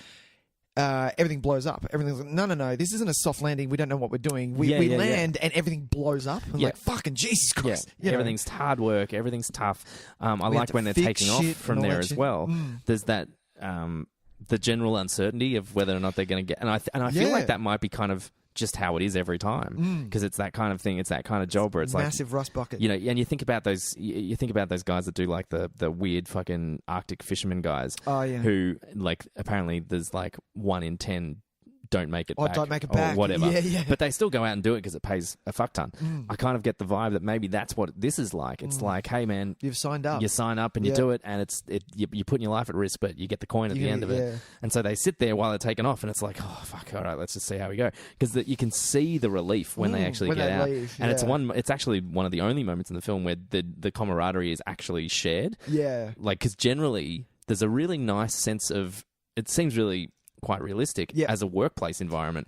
everything blows up. Everything's like, no, this isn't a soft landing. We don't know what we're doing. We land and everything blows up. I'm like, fucking Jesus Christ. Everything's hard work. Everything's tough. I like when they're taking off from there as well. There's that the general uncertainty of whether or not they're going to get. And I feel like that might be kind of just how it is every time, because it's that kind of thing. It's that kind of job where it's massive rust bucket. And you think about those. You think about those guys that do like the weird fucking Arctic fishermen guys. Oh yeah. Who like apparently there's like 1 in 10 don't make it back. Don't make it back. Or whatever. Yeah. But they still go out and do it because it pays a fuck ton. I kind of get the vibe that maybe that's what this is like. It's like, hey man, you've signed up. You sign up and you do it, and you're putting your life at risk, but you get the coin at the end of it. And so they sit there while they're taking off, and it's like, oh fuck, all right, let's just see how we go, because you can see the relief when they actually get out. Leave, and it's actually one of the only moments in the film where the camaraderie is actually shared. Yeah, like because generally there's a really nice sense of, it seems really quite realistic as a workplace environment.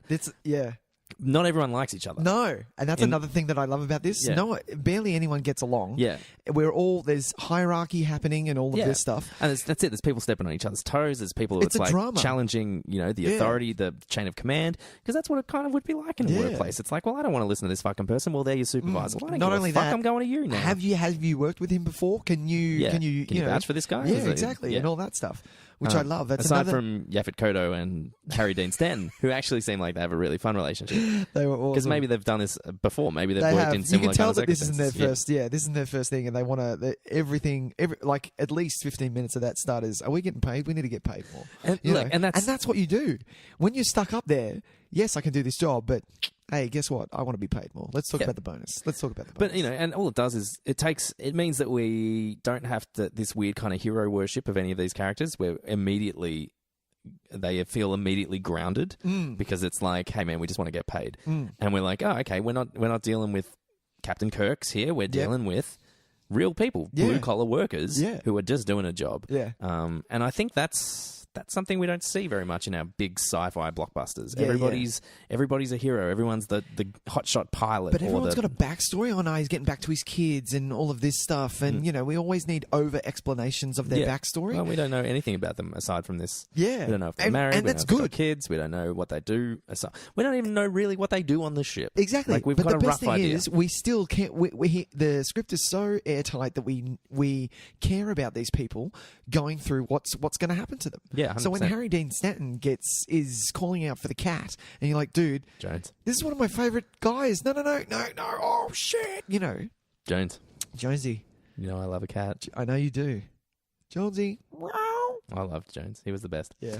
Not everyone likes each other. No, and that's another thing that I love about this. Yeah. No, barely anyone gets along. Yeah, there's hierarchy happening and all of this stuff. And that's it. There's people stepping on each other's toes. There's people who it's like drama. Challenging, the authority, the chain of command, because that's what it kind of would be like in a workplace. It's like, well, I don't want to listen to this fucking person. Well, they're your supervisor. Well, Not only that, I'm going to you now. Have you worked with him before? Can you vouch for this guy? Yeah, exactly, and all that stuff. Which I love. That's aside from Yaphet Kotto and Harry Dean Stanton, who actually seem like they have a really fun relationship. They were awesome. Because maybe they've done this before. Maybe they've worked in similar. You can tell kind of that this isn't their circumstances. first. This isn't their first thing, and they want to everything. Like at least 15 minutes of that start is, are we getting paid? We need to get paid more. And that's what you do when you're stuck up there. Yes, I can do this job, but hey, guess what? I want to be paid more. Let's talk about the bonus. But and all it does is it means that we don't have this weird kind of hero worship of any of these characters where they feel immediately grounded because it's like, hey man, we just want to get paid. And we're like, oh, okay, we're not dealing with Captain Kirk's here. We're dealing with real people, blue collar workers who are just doing a job. And I think that's something we don't see very much in our big sci-fi blockbusters. Everybody's a hero. Everyone's the hotshot pilot. But everyone's got a backstory. Oh no, he's getting back to his kids and all of this stuff. And we always need over explanations of their backstory. Well, we don't know anything about them aside from this. Yeah, we don't know if they're married. And that's good. Kids. We don't know what they do. We don't even know really what they do on the ship. Exactly. Like we've but got the a best rough thing idea. is, we still can't. The script is so airtight that we care about these people going through what's going to happen to them. Yeah. 100%. So when Harry Dean Stanton is calling out for the cat, and you're like, dude, Jones, this is one of my favorite guys. No. Oh shit. Jones, Jonesy. I love a cat. I know you do. Jonesy. I loved Jones. He was the best. Yeah.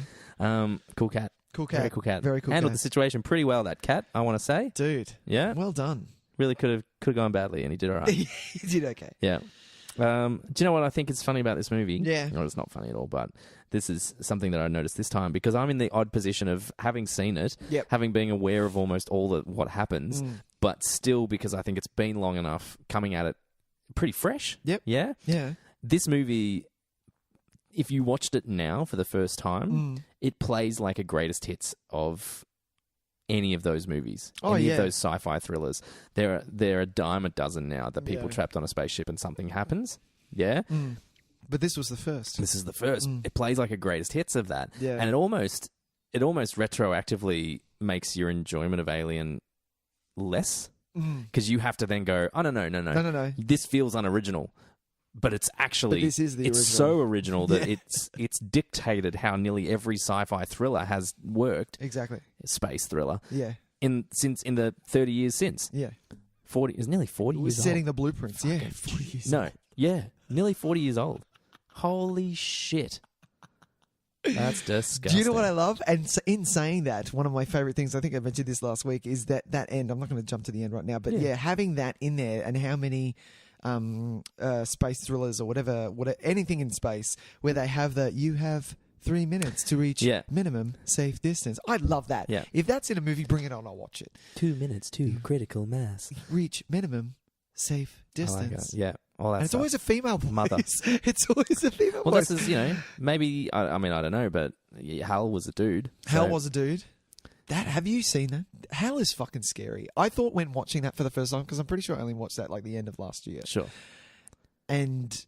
Cool cat. Cool cat. Very cool cat. Very cool Handled cat. the situation pretty well, that cat, I want to say. Dude. Yeah. Well done. Really could have gone badly, and he did all right. He did okay. Yeah. Do you know what I think is funny about this movie? Yeah. It's not funny at all, but this is something that I noticed this time because I'm in the odd position of having seen it, having been aware of almost all what happens, but still, because I think it's been long enough, coming at it pretty fresh. Yep. Yeah? Yeah. This movie, if you watched it now for the first time, it plays like a greatest hits of any of those movies, any of those sci-fi thrillers. There are a dime a dozen now that people trapped on a spaceship and something happens. Yeah. But this was the first. This is the first. It plays like a greatest hits of that. Yeah. And it almost retroactively makes your enjoyment of Alien less because you have to then go, oh no. This feels unoriginal. But it's actually, this is the original. It's so original that it's dictated how nearly every sci-fi thriller has worked. Exactly. Space thriller. Yeah. In the 30 years since. Yeah. 40 is nearly 40 We're years old. setting the blueprints. Fucking 40 years No. old. Yeah. Nearly 40 years old. Holy shit. That's disgusting. Do you know what I love? And in saying that, one of my favorite things, I think I mentioned this last week, is that end. I'm not going to jump to the end right now, but having that in there and how many space thrillers or whatever, anything in space where they have you have 3 minutes to reach minimum safe distance. I love that. Yeah. If that's in a movie, bring it on. I'll watch it. 2 minutes to critical mass. Reach minimum safe I like distance. it. Yeah, all that And it's stuff. always a female voice. Mother. It's always a female Well, voice. this is, maybe, I mean, I don't know, but Hal was a dude. Hal so- was a dude. Have you seen that? Hal is fucking scary. I thought when watching that for the first time, because I'm pretty sure I only watched that like the end of last year. Sure. And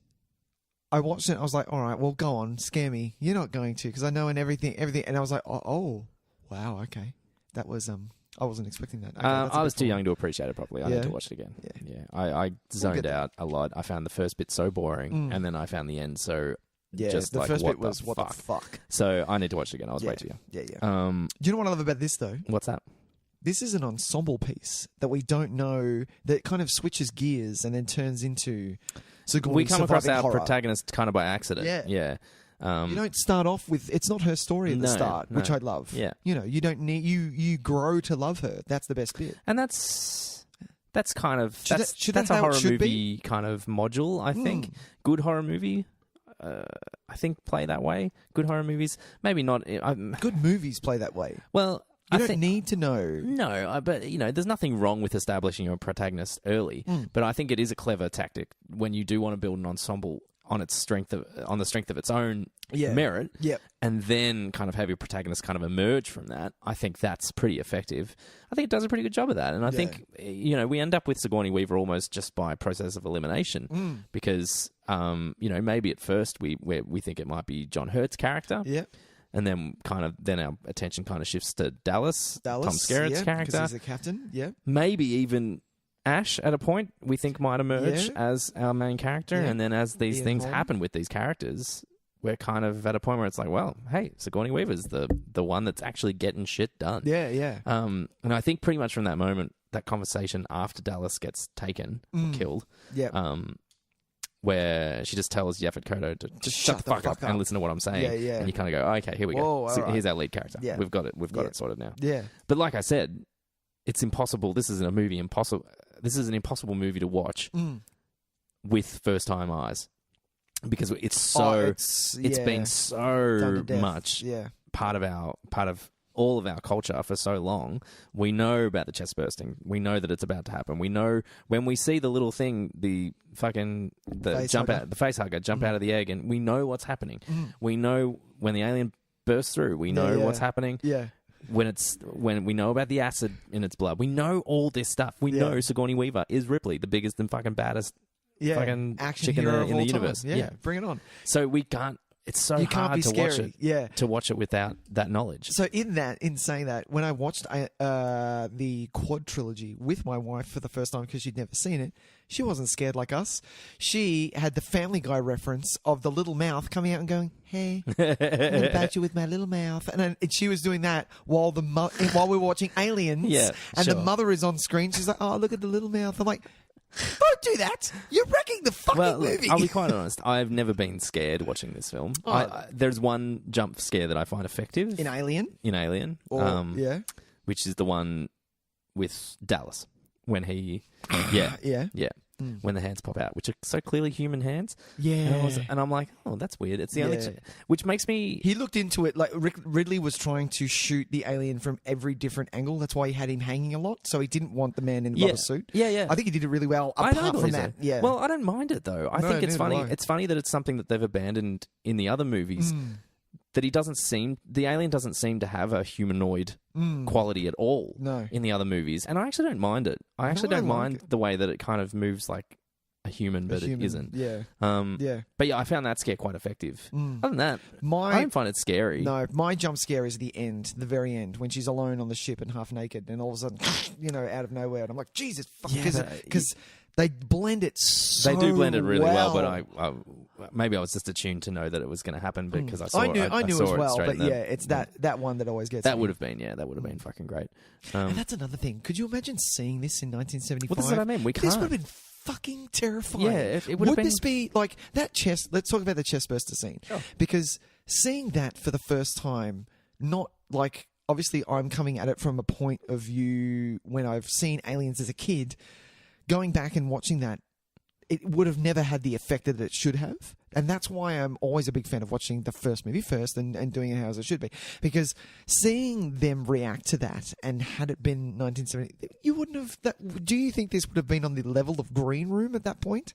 I watched it. I was like, all right, well, go on, scare me. You're not going to, because I know and everything. And I was like, oh, wow, okay. That was I wasn't expecting that. Okay, I was too young to appreciate it properly. I Yeah. need to watch it again. Yeah. I zoned get out a lot. I found the first bit so boring, and then I found the end so just the like, first what bit was the what fuck? the fuck. So I need to watch it again. I was way too young. Yeah. Um, Do you know what I love about this though? what's that? This is an ensemble piece that we don't know, that kind of switches gears and then turns into We come across our horror. protagonist kind of by accident. Yeah. Yeah. You don't start off with, it's not her story at the No, start, which no. I love. Yeah. You don't need, you grow to love her. That's the best bit. And that's kind of Should that's that that's a how it horror should movie kind of module. I think good horror movie. I think play that way. Good horror movies, maybe not. Good movies play that way. Well, You I don't think need to know. no, but there's nothing wrong with establishing your protagonist early. But I think it is a clever tactic when you do want to build an ensemble on the strength of its own merit, Yep. and then kind of have your protagonist kind of emerge from that. I think that's pretty effective. I think it does a pretty good job of that, and I think we end up with Sigourney Weaver almost just by process of elimination because maybe at first we think it might be John Hurt's character, Yep. and then our attention kind of shifts to Dallas Tom Skerritt's character, because he's the captain. Yeah. maybe even Ash at a point we think might emerge as our main character, Yeah. and then as these Ian things Holm. happen with these characters, we're kind of at a point where it's like, well, hey, Sigourney Weaver's the one that's actually getting shit done. Yeah. And I think pretty much from that moment, that conversation after Dallas gets taken or killed, Yeah. where she just tells Yaphet Kotto to just shut the fuck up and listen to what I'm saying. Yeah. And you kind of go, okay, here we Whoa, go. all So right. here's our lead character. Yeah. We've got it sorted now. Yeah. But like I said, it's impossible. This is an impossible movie to watch with first time eyes because it's been so Done to death. much Yeah. part of all of our culture for so long. We know about the chest bursting. We know that it's about to happen. We know when we see the little thing, the Face jump hugger. out, the face hugger jump out of the egg, and we know what's happening. We know when the alien bursts through. We know what's happening. Yeah. When we know about the acid in its blood, we know all this stuff. We know Sigourney Weaver is Ripley, the biggest and fucking baddest fucking Action chick in hero the of all time. universe. Yeah. Bring it on. So we can't. It's so You can't hard be to scary. watch it. Yeah. To watch it without that knowledge. So in saying that, when I watched the Quad trilogy with my wife for the first time because she'd never seen it, she wasn't scared like us. She had the Family Guy reference of the little mouth coming out and going, "Hey, I'm gonna bite you with my little mouth," and she was doing that while while we were watching Aliens. Yeah, and the sure. mother is on screen. She's like, "Oh, look at the little mouth." I'm like, "Don't do that! You're wrecking the fucking Well, look, movie." I'll be quite honest. I've never been scared watching this film. There's one jump scare that I find effective in Alien. Or, Yeah. which is the one with Dallas when he, Yeah. when the hands pop out, which are so clearly human hands. Yeah. And I'm like, oh, that's weird. It's the only, Yeah. which makes me. He looked into it like Ridley was trying to shoot the alien from every different angle. That's why he had him hanging a lot. So he didn't want the man in the rubber suit. Yeah. I think he did it really well. Apart from that, yeah. Well, I don't mind it though. I No, think it's neither funny. do I. It's funny that it's something that they've abandoned in the other movies. That the alien doesn't seem to have a humanoid quality at all. No. In the other movies, and I actually don't mind it. I actually don't like mind the way that it kind of moves like a human, but it isn't. Yeah. Yeah. But yeah, I found that scare quite effective. Other than that, I don't find it scary. No, my jump scare is the end, the very end, when she's alone on the ship and half naked, and all of a sudden, out of nowhere, and I'm like, Jesus, because they blend it so They do blend it really well, but well. maybe I was just attuned to know that it was going to happen because I saw I knew saw as it well, straight but in the- it's that one that always gets that me. would have been fucking great. And that's another thing. Could you imagine seeing this in 1975? Well, this is what I mean. We This can't. would have been fucking terrifying. Yeah, it would have been. This be like that chest? Let's talk about the chest burster scene. Sure. Because seeing that for the first time, not like obviously I'm coming at it from a point of view when I've seen Aliens as a kid, going back and watching that, it would have never had the effect that it should have. And that's why I'm always a big fan of watching the first movie first and doing it how it should be. Because seeing them react to that, and had it been 1970, you wouldn't have... Do you think this would have been on the level of Green Room at that point?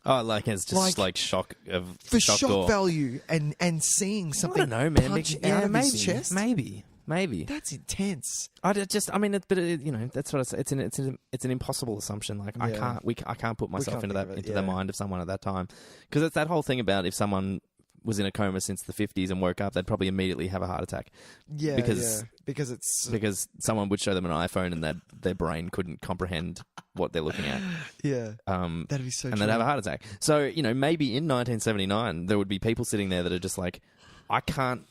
Oh, like it's just like shock of For shock shock door. value and seeing something I don't know, man. punch Yeah, out of maybe, his chest? maybe. That's intense. That's what I say. It's an impossible assumption. Like I can't put myself into the mind of someone at that time, because it's that whole thing about if someone was in a coma since the 50s and woke up, they'd probably immediately have a heart attack. Yeah, because someone would show them an iPhone and their brain couldn't comprehend what they're looking at. Yeah, that'd be so. And true. they'd have a heart attack. So maybe in 1979 there would be people sitting there that are just like, I can't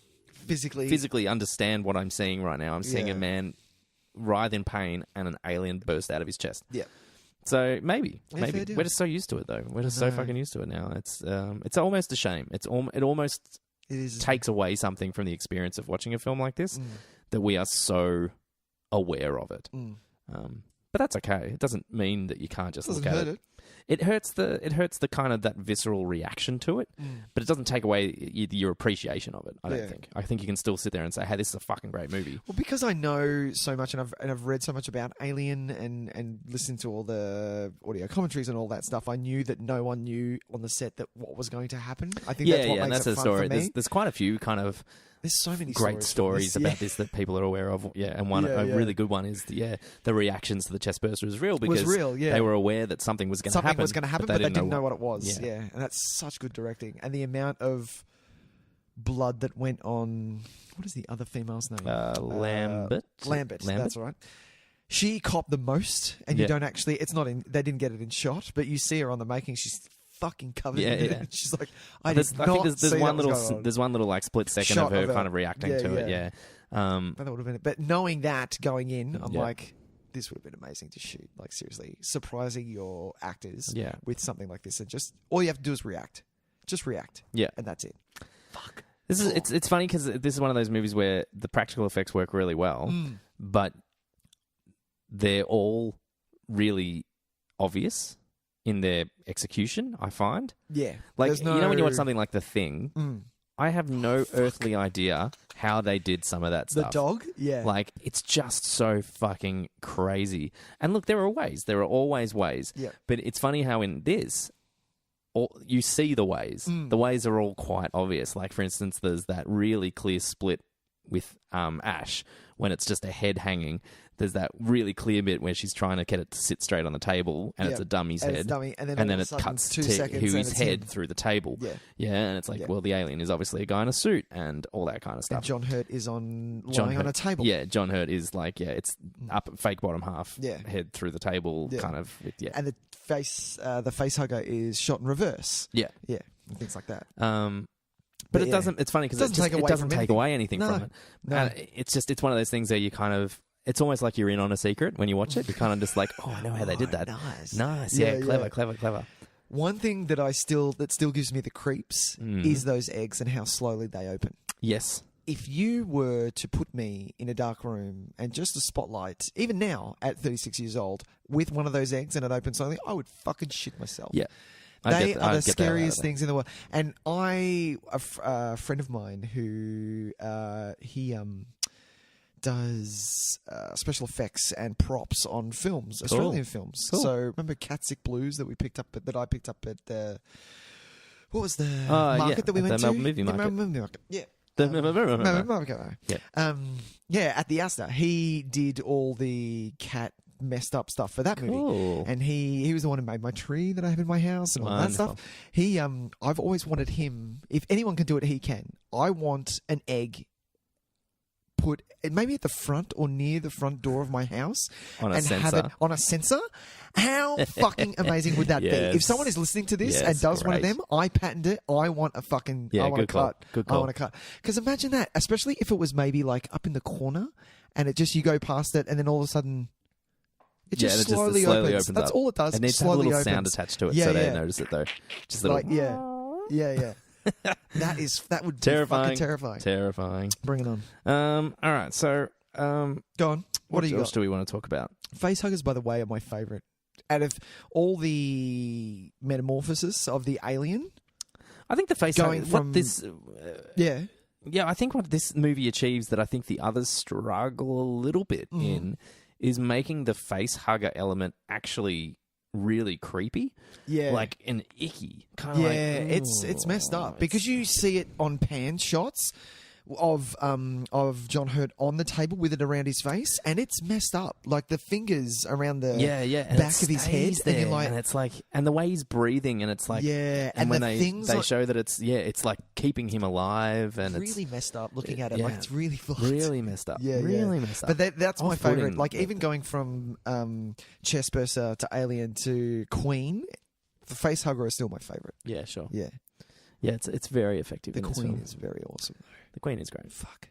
physically understand what I'm seeing right now. I'm seeing a man writhe in pain and an alien burst out of his chest. Yeah. So maybe fair deal. we're just so used to it though. We're just so fucking used to it now. It's almost a shame. It almost takes away something from the experience of watching a film like this that we are so aware of it. But that's okay. It doesn't mean that you can't just look at it. It hurts the kind of that visceral reaction to it, but it doesn't take away your appreciation of it. I don't think. I think you can still sit there and say, "Hey, this is a fucking great movie." Well, because I know so much, and I've read so much about Alien and listened to all the audio commentaries and all that stuff. I knew that no one knew on the set that what was going to happen. I think that's what makes it fun story. for me. There's quite a few kind of. There's so many great stories about this that people are aware of. Yeah, and a really good one is the reactions to the chest burster is real because they were aware that something was going to happen. But they didn't know what it was. Yeah, and that's such good directing. And the amount of blood that went on... What is the other female's name? Lambert. Lambert, that's right. She copped the most, and you don't actually... It's not in... They didn't get it in shot, but you see her on the making. She's fucking covered in it. She's like, I think there's one little like split second of her kind of reacting to it. Yeah. But that would have been it. But knowing that going in, I'm like, this would have been amazing to shoot. Like seriously, surprising your actors with something like this, and just all you have to do is react. Just react. Yeah, and that's it. Fuck. It's funny because this is one of those movies where the practical effects work really well, but they're all really obvious in their execution, I find. Yeah. Like, when you watch something like The Thing, I have no earthly idea how they did some of that stuff. The dog? Yeah. Like, it's just so fucking crazy. And look, there are ways. There are always ways. Yeah. But it's funny how in this, you see the ways. The ways are all quite obvious. Like, for instance, there's that really clear split with Ash when it's just a head hanging. There's that really clear bit where she's trying to get it to sit straight on the table, and it's a dummy's head. And then it cuts to Huey's head through the table. Yeah, and it's like, well, the alien is obviously a guy in a suit and all that kind of stuff. And John Hurt is lying on a table. Yeah, John Hurt is like, it's up fake bottom half, head through the table, kind of. And the face hugger is shot in reverse. Yeah, and things like that. But it doesn't. It's funny because it doesn't take away anything from it. No. It's one of those things where you kind of. It's almost like you're in on a secret when you watch it. You're kind of just like, oh, I know how they did that. Nice. Yeah, clever. One thing that still gives me the creeps is those eggs and how slowly they open. Yes. If you were to put me in a dark room and just a spotlight, even now at 36 years old, with one of those eggs and it opens slowly, I would fucking shit myself. Yeah. They are the scariest things in the world. And a friend of mine who he does special effects and props on films, Australian films. Cool. So remember Cat Sick Blues that I picked up at the what was the market that we went to? The Melbourne Movie Market. Yeah. Yeah, at the Astor. He did all the cat messed up stuff for that movie, and he was the one who made my tree that I have in my house and all that stuff. I've always wanted him. If anyone can do it, he can. I want an egg put maybe at the front or near the front door of my house have it on a sensor. How fucking amazing would that be? If someone is listening to this and does one of them, I patent it. I want a fucking I want a cut. I want a cut. Because imagine that, especially if it was maybe like up in the corner and it just you go past it and then all of a sudden it just slowly opens. That's all it does. It needs to have a little sound attached to it so they notice it though. Just a little yeah. That would terrifying. Be fucking terrifying. Bring it on. All right, so go on. What else do we want to talk about? Face huggers, by the way, are my favourite out of all the metamorphosis of the alien, I think the face going from what this. Yeah, I think what this movie achieves that I think the others struggle a little bit in is making the face hugger element actually really creepy. Yeah. Like an icky. Kind of it's messed up because you see it on pan shots of John Hurt on the table with it around his face, and it's messed up. Like the fingers around the back of his head, there, and you're like, and it's like, and the way he's breathing, and it's like, and when the they things like, show that it's like keeping him alive, and really it's messed up. Looking at it, yeah. like it's really fucked. really messed up. Really messed up. But that's my Off-putting. favorite. Like even going from Chestburster to Alien to Queen, the face hugger is still my favorite. Yeah, sure. Yeah, it's very effective. the in this Queen film. is very awesome. The Queen is great. Fuck.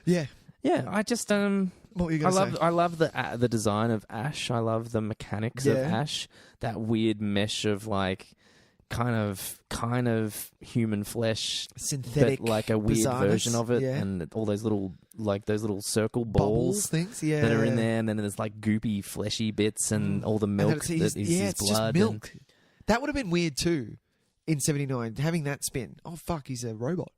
Yeah. I just What were you going to say? I love the design of Ash. I love the mechanics of Ash. That weird mesh of like kind of human flesh, Synthetic, but like a weird bizarreness, version of it, yeah. and all those little circle Bubbles balls things, that are in there, and then there's like goopy fleshy bits and all the milk that is his it's blood. just milk. That would have been weird too in '79, having that spin. Oh fuck, he's a robot.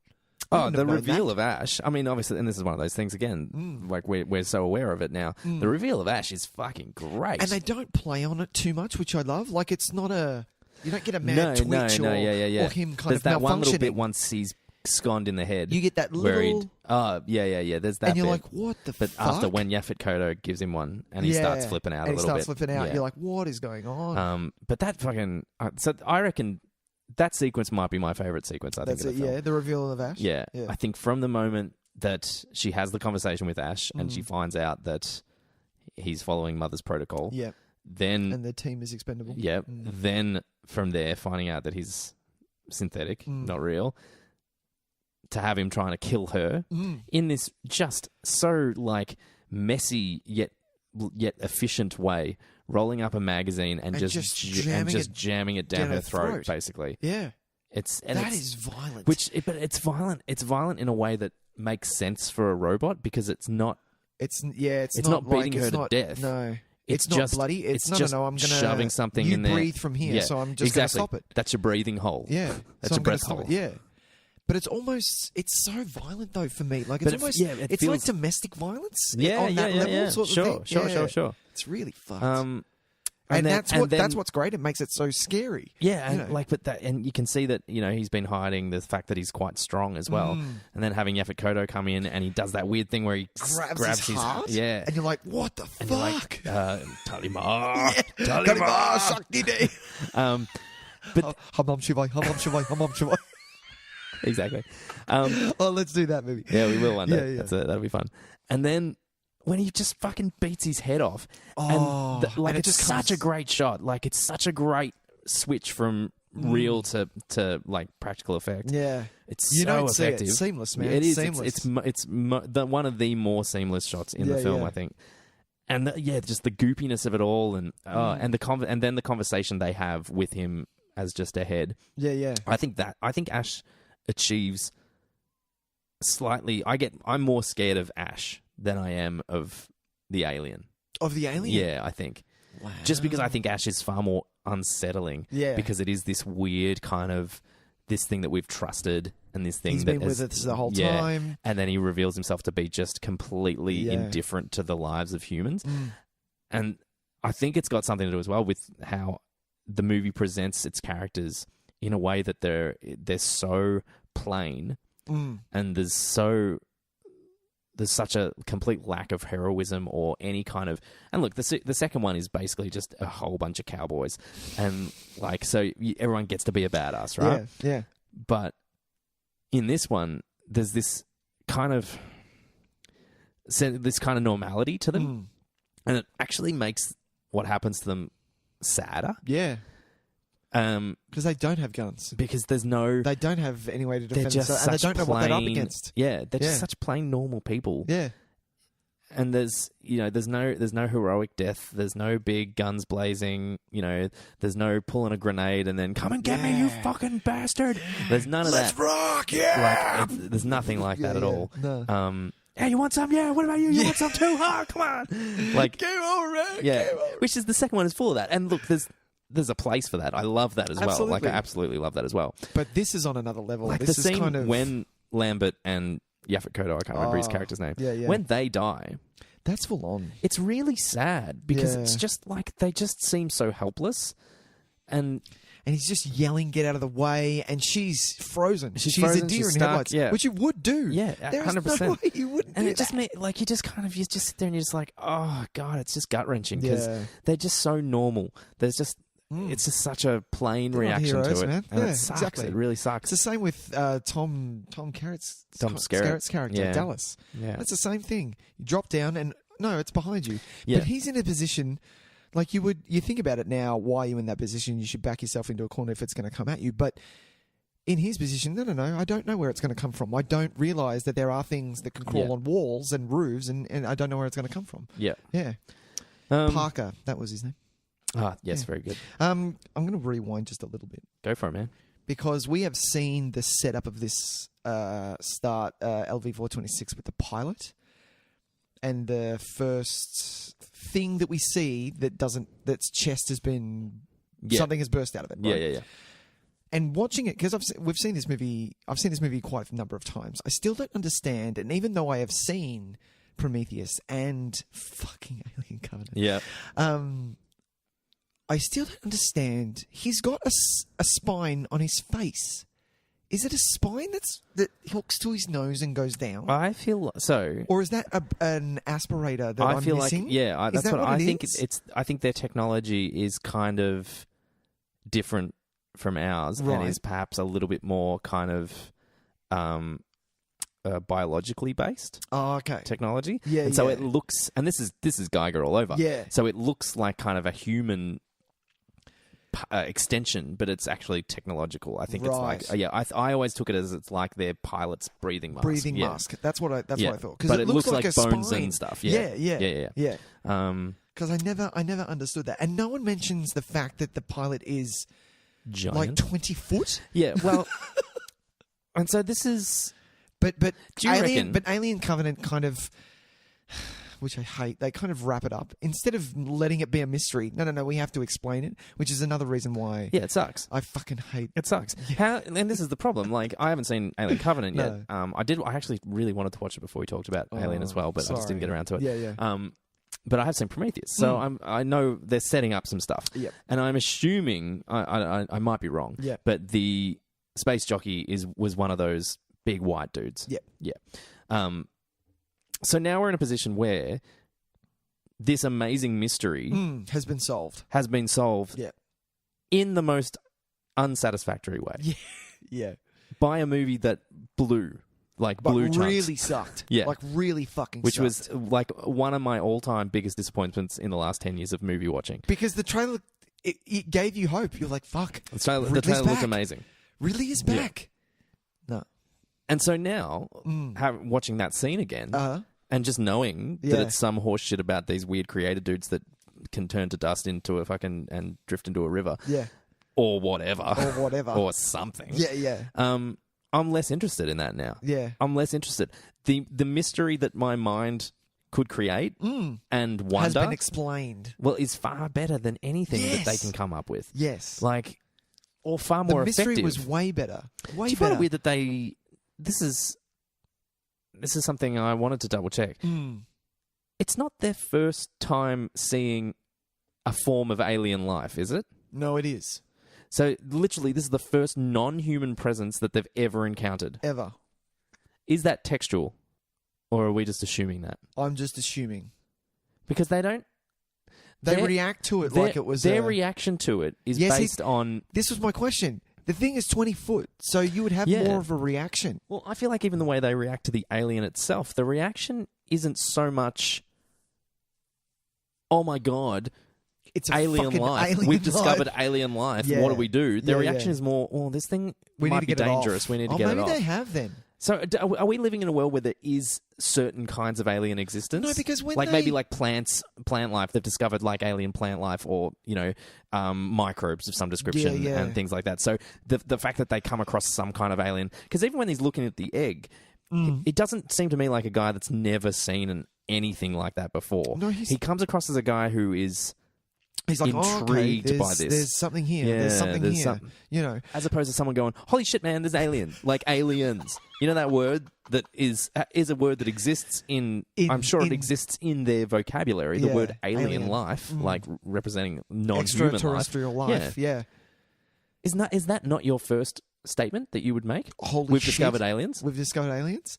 Oh, the reveal of Ash. I mean, obviously, and this is one of those things again. Like we're so aware of it now. The reveal of Ash is fucking great, and they don't play on it too much, which I love. Like it's not you don't get a mad twitch or him kind There's of that one little malfunctioning. bit once he's sconed in the head. You get that where little. There's that. And you're bit. like, what the fuck? But after when Yaphet Kotto gives him one and he starts flipping out a little bit. And he starts flipping out. You're like, what is going on? But that fucking. So I reckon that sequence might be my favorite sequence. I think. That's it. Yeah, the reveal of Ash. Yeah, I think from the moment that she has the conversation with Ash and she finds out that he's following Mother's protocol. Yeah. Then and the team is expendable. Yeah. Then from there, finding out that he's synthetic, not real. To have him trying to kill her in this just so like messy yet efficient way, rolling up a magazine and just jamming it down her throat, basically. Yeah, that is violent. But it's violent. It's violent in a way that makes sense for a robot because it's not. It's not beating her to death. No. It's not just bloody. It's no, I'm going to shoving something in there. You breathe from here, so I'm just going to stop it. That's your breathing hole. Yeah, that's your breath hole. Yeah, but it's so violent though for me. Like it's it's like domestic violence. On that level, sort of thing. Sure. It's really fucked. And that's what's great. It makes it so scary. Yeah, and you can see that he's been hiding the fact that he's quite strong as well. And then having Yaphet Kotto come in and he does that weird thing where he grabs his heart. Yeah, and you're like, what the fuck? Like, Talima, Shakti Day. But Hamam Shivai. Exactly. Let's do that movie. Yeah, we will one day. Yeah. That'll be fun. And then when he just fucking beats his head off, and it's such a great shot. Like it's such a great switch from real to like practical effect. Yeah, it's so effective. It's seamless, man. It is. Seamless. It's one of the more seamless shots in the film, I think. And just the goopiness of it all, and and then the conversation they have with him as just a head. Yeah. I think Ash achieves slightly. I'm more scared of Ash than I am of the alien. Of the alien? Yeah, I think. Wow. Just because I think Ash is far more unsettling. Yeah. Because it is this weird kind of this thing that we've trusted and this thing he's been with us the whole time. And then he reveals himself to be just completely indifferent to the lives of humans. And I think it's got something to do as well with how the movie presents its characters in a way that they're so plain and there's such a complete lack of heroism or any kind of... And look, the second one is basically just a whole bunch of cowboys. And like, so everyone gets to be a badass, right? Yeah. But in this one, there's this kind of normality to them. And it actually makes what happens to them sadder. Yeah. Because they don't have guns. Because they don't have any way to defend themselves, and they don't know what they're up against. Yeah, they're just such plain normal people. Yeah, and there's no heroic death. There's no big guns blazing. There's no pulling a grenade and then come and get me, you fucking bastard. There's none of that. Let's rock, yeah. There's nothing like that at all. No. "Hey, you want some? Yeah. What about you? You want some too? Oh, come on!" Like, Game over, man. yeah. Game over. Which is the second one is full of that. And look, there's a place for that. I love that as well. Like, I absolutely love that as well. But this is on another level. Like this the is scene kind of when Lambert and Yaphet Kotto, I can't remember his character's name. Yeah. When they die, that's full on. it's really sad because Yeah. it's just like they just seem so helpless. And he's just yelling, "Get out of the way!" And she's frozen. She's frozen, a deer she's in stuck, headlights, yeah. which you would do. Yeah, There's 100%. no way you wouldn't. and do it just that. made, like you just sit there and you're just like, oh god, it's just gut wrenching because Yeah. they're just so normal. There's just it's just such a plain They're not reaction heroes, to it, man. and Yeah, it sucks. exactly. It really It's sucks. the same with Tom Skerritt's character, Yeah. Dallas. Yeah. That's the same thing. You drop down and no, it's behind you. Yeah. But he's in a position like you think about it now, why are you in that position? You should back yourself into a corner if it's going to come at you. But in his position, no, I don't know where it's going to come from. I don't realise that there are things that can crawl Yeah. on walls and roofs and I don't know where it's going to come from. Yeah. Yeah. Um, Parker, that was his name. yes, Yeah. very good. I'm going to rewind just a little bit. Go for it, man. Because we have seen the setup of this start LV-426 with the pilot, and the first thing that we see that's chest has been something has burst out of it. Right? Yeah. And watching it, because I've seen this movie quite a number of times. I still don't understand, and even though I have seen Prometheus and fucking Alien Covenant, Yeah. I still don't understand. He's got a spine on his face. Is it a spine that hooks to his nose and goes down? I feel so. Or is that an aspirator that I'm feel missing? like that's that what I think. is? It's I think their technology is kind of different from ours, Right. and is perhaps a little bit more kind of biologically based Oh, okay. technology. Yeah, and so yeah. it looks, and this is Geiger all over. Yeah. So it looks like kind of a human extension, but it's actually technological. I think Right. it's like I always took it as it's like their pilot's breathing mask. Breathing Yeah. mask. That's what I thought. But it looks like a bones spine. and stuff. Yeah. Yeah. Because I never understood that, and no one mentions the fact that the pilot is Giant. like 20 foot. Yeah, well, and so this is. But Do you reckon- Alien Covenant kind of, which I hate, they kind of wrap it up instead of letting it be a mystery. No, we have to explain it, which is another reason why. Yeah, it sucks. I fucking hate. It sucks. And this is the problem. Like, I haven't seen Alien Covenant yet. I actually really wanted to watch it before we talked about Alien as well, but I just didn't get around to it. Yeah. But I have seen Prometheus, so I know they're setting up some stuff. Yep. And I'm assuming I might be wrong. Yep. But the space jockey was one of those big white dudes. Yep. Yeah. So now we're in a position where this amazing mystery has been solved. has been solved Yeah. in the most unsatisfactory way Yeah. by a movie that blew But chunks. really sucked. Yeah. Like really fucking Which sucked. was like one of my all-time biggest disappointments in the last 10 years of movie watching. Because the trailer, it gave you hope. You're like, fuck. The trailer Ridley's looked back. amazing. Ridley is back. No. And so now, watching that scene again, and just knowing that Yeah. it's some horse shit about these weird creator dudes that can turn to dust into a fucking and drift into a river, Yeah. or whatever, Or something. Yeah. I'm less interested in that now. Yeah. I'm less interested. The mystery that my mind could create and wonder Has been explained. well is far better than anything that they Yes. can come up with. Yes. Like, or far The more mystery effective. was way better. Way Do you find better. it weird that they? This is something I wanted to double check. It's not their first time seeing a form of alien life, is it? No, it is. So literally, this is the first non-human presence that they've ever encountered. Ever. Is that textual, or are we just assuming that? I'm just assuming. Because they don't. They their- react to it their- like it was their reaction to it is Yes, based on. This was my question. The thing is 20 foot, so you would have Yeah. more of a reaction. Well, I feel like even the way they react to the alien itself, the reaction isn't so much. Oh my god. It's a Alien fucking life. alien We've discovered life. alien life. Yeah. What do we do? Their Yeah, reaction yeah. is more, oh, this thing We might need to be get dangerous. It off. We need to get it maybe off. they have then. So are we living in a world where there is certain kinds of alien existence? No, because when like they- maybe like plant life, they've discovered like alien plant life, or microbes of some description Yeah. and things like that. So the fact that they come across some kind of alien, because even when he's looking at the egg, it doesn't seem to me like a guy that's never seen anything like that before. No, he comes across as a guy who is He's like, intrigued by this. There's something here. Yeah, there's something there's here. something. You know, as opposed to someone going, "Holy shit, man! There's aliens!" Like aliens. You know that word that is a word that exists in I'm sure it exists in their vocabulary. The word alien life, like representing non-human extraterrestrial life. Yeah. Is that not your first statement that you would make? Holy shit. Discovered aliens. We've discovered aliens.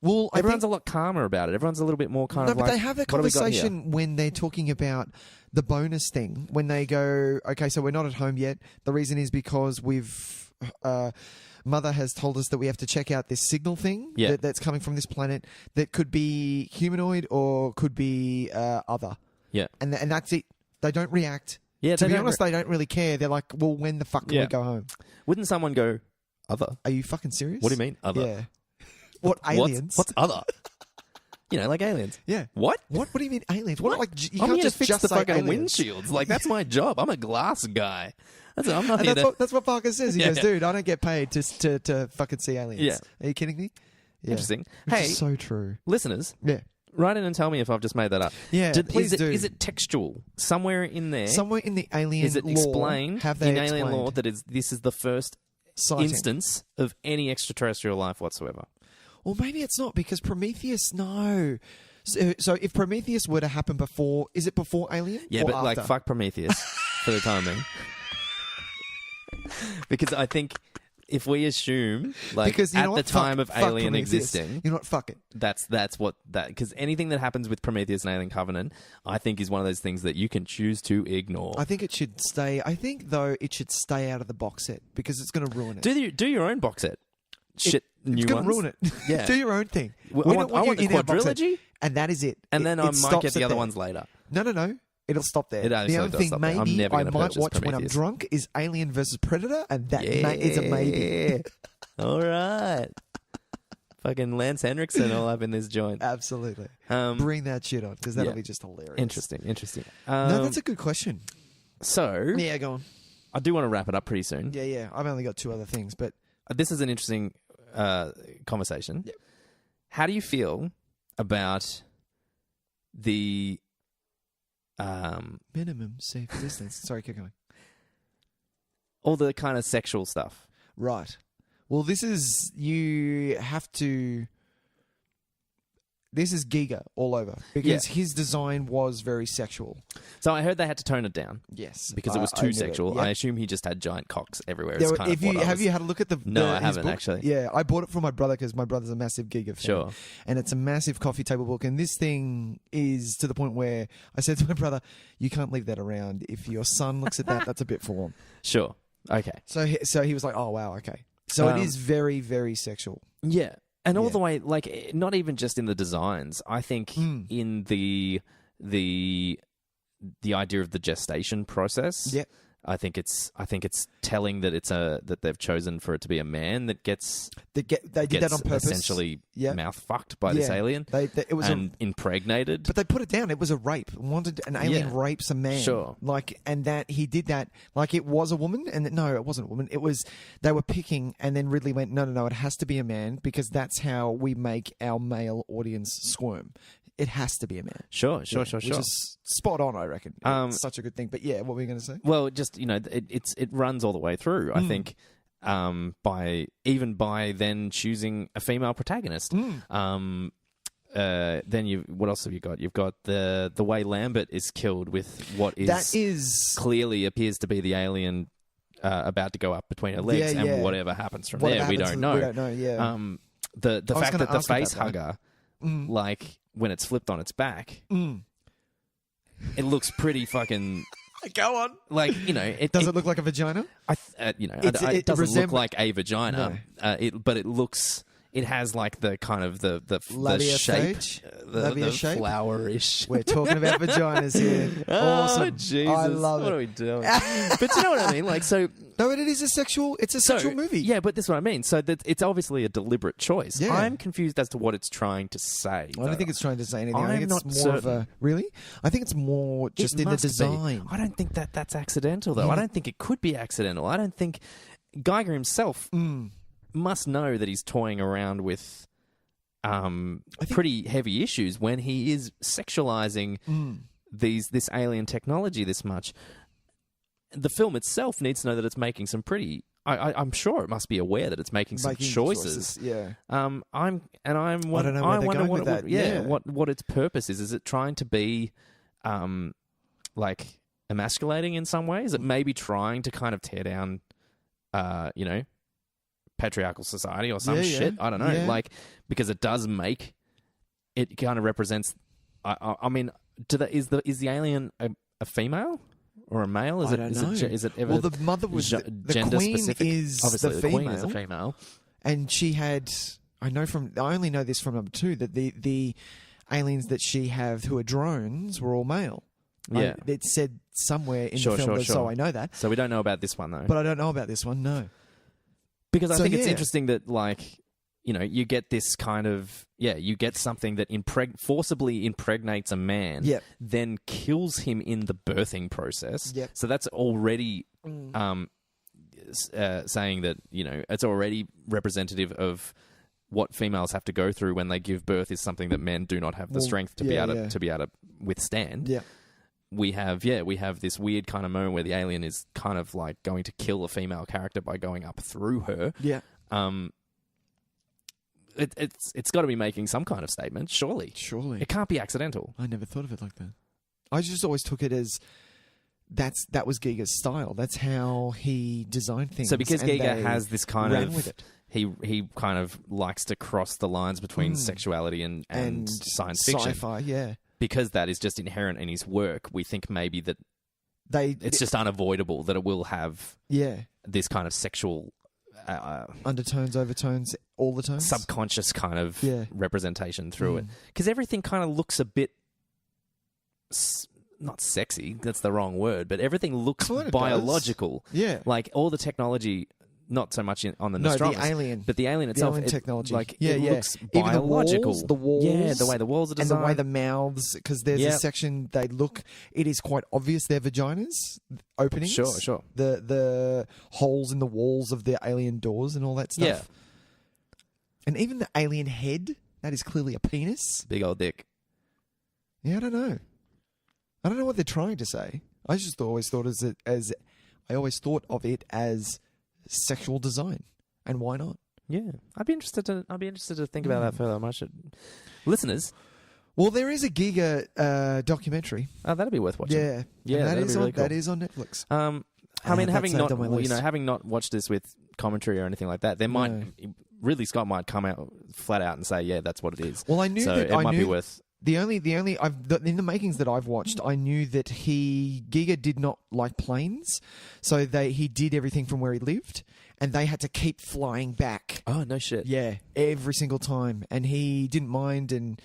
Well, everyone's a lot calmer about it. Everyone's a little bit more kind of but like, they have that what have we got here? conversation when they're talking about the bonus thing. When they go, okay, so we're not at home yet. The reason is because we've Mother has told us that we have to check out this signal thing that's coming from this planet that could be humanoid or could be other. Yeah, and that's it. They don't react. Yeah, to be honest, they don't really care. They're like, well, when the fuck can we go home? Wouldn't someone go other? Are you fucking serious? What do you mean other? Yeah. What aliens? What's other? You know, like aliens. Yeah. What? What do you mean aliens? What? Like you I'm can't here just to fix the say fucking aliens. windshields. Like that's my job. I'm a glass guy. I'm not And here to. that's what Parker says. He goes, dude, I don't get paid to fucking see aliens. Yeah. Are you kidding me? Yeah. Interesting. Which Hey, is so true. listeners. Yeah. Write in and tell me if I've just made that up. Yeah, please do. Is it textual? Somewhere in there. Somewhere in the alien is it law, explained have they in alien explained law that this is the first sighting instance of any extraterrestrial life whatsoever? Well, maybe it's not because Prometheus. No. So if Prometheus were to happen before, is it before Alien? Yeah, or but after? like fuck Prometheus for the time being, because I think if we assume like because, at the time fuck of Alien Prometheus. existing, you know what? Fuck it. That's what because anything that happens with Prometheus and Alien Covenant, I think is one of those things that you can choose to ignore. I think it should stay. I think though it should stay out of the box set because it's going to ruin it. Do your own box set. Shit, new it's ones. Going to ruin it. Yeah, do your own thing. Well, We I don't want you the in our box set. quadrilogy, and that is it. and then I might stops get the it other there. ones later. No. It'll stop there. It The actually only does thing stop there. I'm maybe never I gonna might purchase watch when I'm Prometheus. drunk is Alien versus Predator, and that is a maybe. All right. Fucking Lance Henriksen all up in this joint. Absolutely. Bring that shit on because that'll be just hilarious. Interesting. No, that's a good question. So, Yeah, go on. I do want to wrap it up pretty soon. Yeah. I've only got two other things, but This is an interesting conversation. Yep. How do you feel about the minimum safe distance. Sorry, keep going. all the kind of sexual stuff? Right. Well, this is This is Giga all over because his design was very sexual. So I heard they had to tone it down. Yes, Because it was I too knew sexual. Yep. I assume he just had giant cocks everywhere. There It's were- kind of what I have was- you had a look at the No, I his haven't, book? actually. Yeah, I bought it for my brother because my brother's a massive Giga fan. Sure. And it's a massive coffee table book. And this thing is to the point where I said to my brother, "You can't leave that around. If your son looks at that, that's a bit full on." Sure. Okay. So he was like, "Oh wow, okay." So it is very, very sexual. Yeah. And all Yeah. the way, like, not even just in the designs. I think in the idea of the gestation process. Yeah. I think it's telling that that they've chosen for it to be a man that gets They did that on purpose. essentially Yeah. mouth fucked by this Yeah. alien. It was and impregnated. But they put it down. It was a rape. Wanted an alien Yeah. rapes a man. Sure. And that he did that like it was a woman. And no, it wasn't a woman. It was they were picking, and then Ridley went, no, it has to be a man because that's how we make our male audience squirm. It has to be a man. Sure. Which is spot on, I reckon. It's such a good thing. But yeah, what were you going to say? Well, just it runs all the way through. I think by then choosing a female protagonist. Then what else have you got? You've got the way Lambert is killed with what is clearly appears to be the alien about to go up between her legs, and whatever happens from there, we don't know. We don't know. Yeah. The fact that the ask about face that. hugger, like when it's flipped on its back, it looks pretty fucking. Go on. Like Does it look like a vagina? It doesn't look like a vagina, No. but it looks. It has like the kind of the Labia shape, stage? the Labia shape? flowerish. We're talking about vaginas here. Awesome. Oh, Jesus. I love what it. are we doing? But you know what I mean? Like, so. No, it is a sexual. It's a sexual movie. Yeah, but this is what I mean. So that it's obviously a deliberate choice. Yeah. I'm confused as to what it's trying to say. I don't think it's trying to say anything. I I'm think it's not more of certain. a really. I think it's more just in the must be. design. I don't think that's accidental, though. Yeah. I don't think it could be accidental. I don't think Geiger himself must know that he's toying around with pretty heavy issues when he is sexualizing this alien technology this much. The film itself needs to know that it's making some pretty. I'm sure it must be aware that it's making some choices. Yeah. I don't know where they're going with that. What its purpose is. Is it trying to be, like emasculating in some ways? It may be trying to kind of tear down, patriarchal society or some shit. I don't know. Yeah. Like, because it does make it kind of represents. I mean, is the alien a female? Or a male? I don't know. Is it ever? Well, the mother was the gender queen specific? is Obviously, the the female, queen is a female, and she had. I only know this from number 2 that the aliens that she have who are drones were all male. Yeah, it said somewhere in the film, so I know that. So we don't know about this one though. But I don't know about this one, no. Because I think it's interesting that you get this kind of you get something that forcibly impregnates a man, then kills him in the birthing process. Yep. So that's already saying that it's already representative of what females have to go through when they give birth is something that men do not have the strength to be able to withstand. Yeah. We have this weird kind of moment where the alien is kind of like going to kill a female character by going up through her. Yeah. It's got to be making some kind of statement, surely. Surely. It can't be accidental. I never thought of it like that. I just always took it as that was Giger's style. That's how he designed things. So because Giger has this kind ran of with it. He kind of likes to cross the lines between sexuality and science fiction. Sci-fi, yeah. Because that is just inherent in his work, we think maybe that it's just unavoidable that it will have this kind of sexual undertones, overtones, all the time. Subconscious kind of representation through it. Because everything kind of looks a bit not sexy, that's the wrong word, but everything looks biological. Yeah. Like all the technology, not so much on the Nostromus, the alien. but the alien itself, alien technology. It looks biological. Even the walls, yeah, the way the walls are designed. And the way the mouths, because there's a section, it is quite obvious they're vaginas, openings. Sure. The holes in the walls of the alien doors and all that stuff. Yeah. And even the alien head, that is clearly a penis. Big old dick. Yeah, I don't know. I don't know what they're trying to say. I just always thought of it as sexual design, and why not? Yeah, I'd be interested to think about that further. Listeners. Well, there is a Giga documentary. Oh, that'd be worth watching. Yeah, that is really cool. That is on Netflix. I mean, having not watched this with commentary or anything like that, Ridley Scott might come out flat out and say, "Yeah, that's what it is." Well, I knew so that it might be worth. In the makings that I've watched, I knew that Giga did not like planes, so he did everything from where he lived, and they had to keep flying back. Oh, no shit. Yeah, every single time, and he didn't mind, and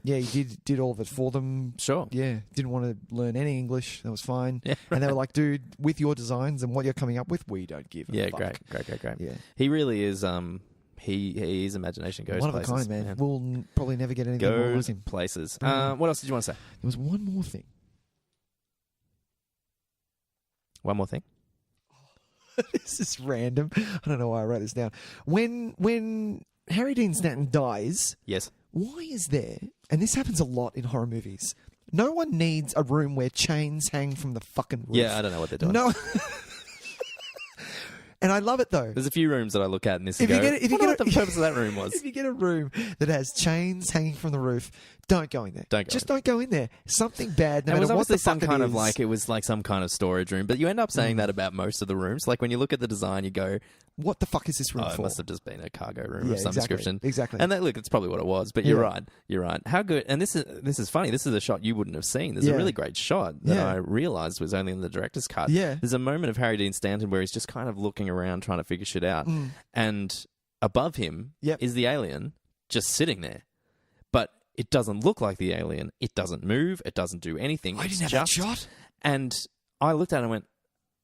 he did all of it for them. Sure. Yeah, didn't want to learn any English. That was fine. Yeah, and they were like, "Dude, with your designs and what you're coming up with, we don't give a fuck." Great. Yeah, he really is. His imagination goes one of places. A kind, man. We'll probably never get anything more like him. Places. What else did you want to say? There was one more thing. One more thing? This is random. I don't know why I wrote this down. When Harry Dean Stanton dies, yes, why is there, and this happens a lot in horror movies, no one needs a room where chains hang from the fucking roof. Yeah, I don't know what they're doing. No. And I love it though. There's a few rooms that I look at and this. If you get what the purpose of that room was. If you get a room that has chains hanging from the roof, don't go in there. Don't go in there. Something bad. No matter what the fuck it was like some kind of storage room. But you end up saying that about most of the rooms. Like when you look at the design, you go, "What the fuck is this room for?" It must have just been a cargo room of some description. Exactly. And that's probably what it was. But you're right. You're right. How good? And this is funny. This is a shot you wouldn't have seen. There's a really great shot that I realized was only in the director's cut. Yeah. There's a moment of Harry Dean Stanton where he's just kind of looking around trying to figure shit out, and above him is the alien just sitting there. But it doesn't look like the alien. It doesn't move. It doesn't do anything. I didn't have that shot. And I looked at it and went,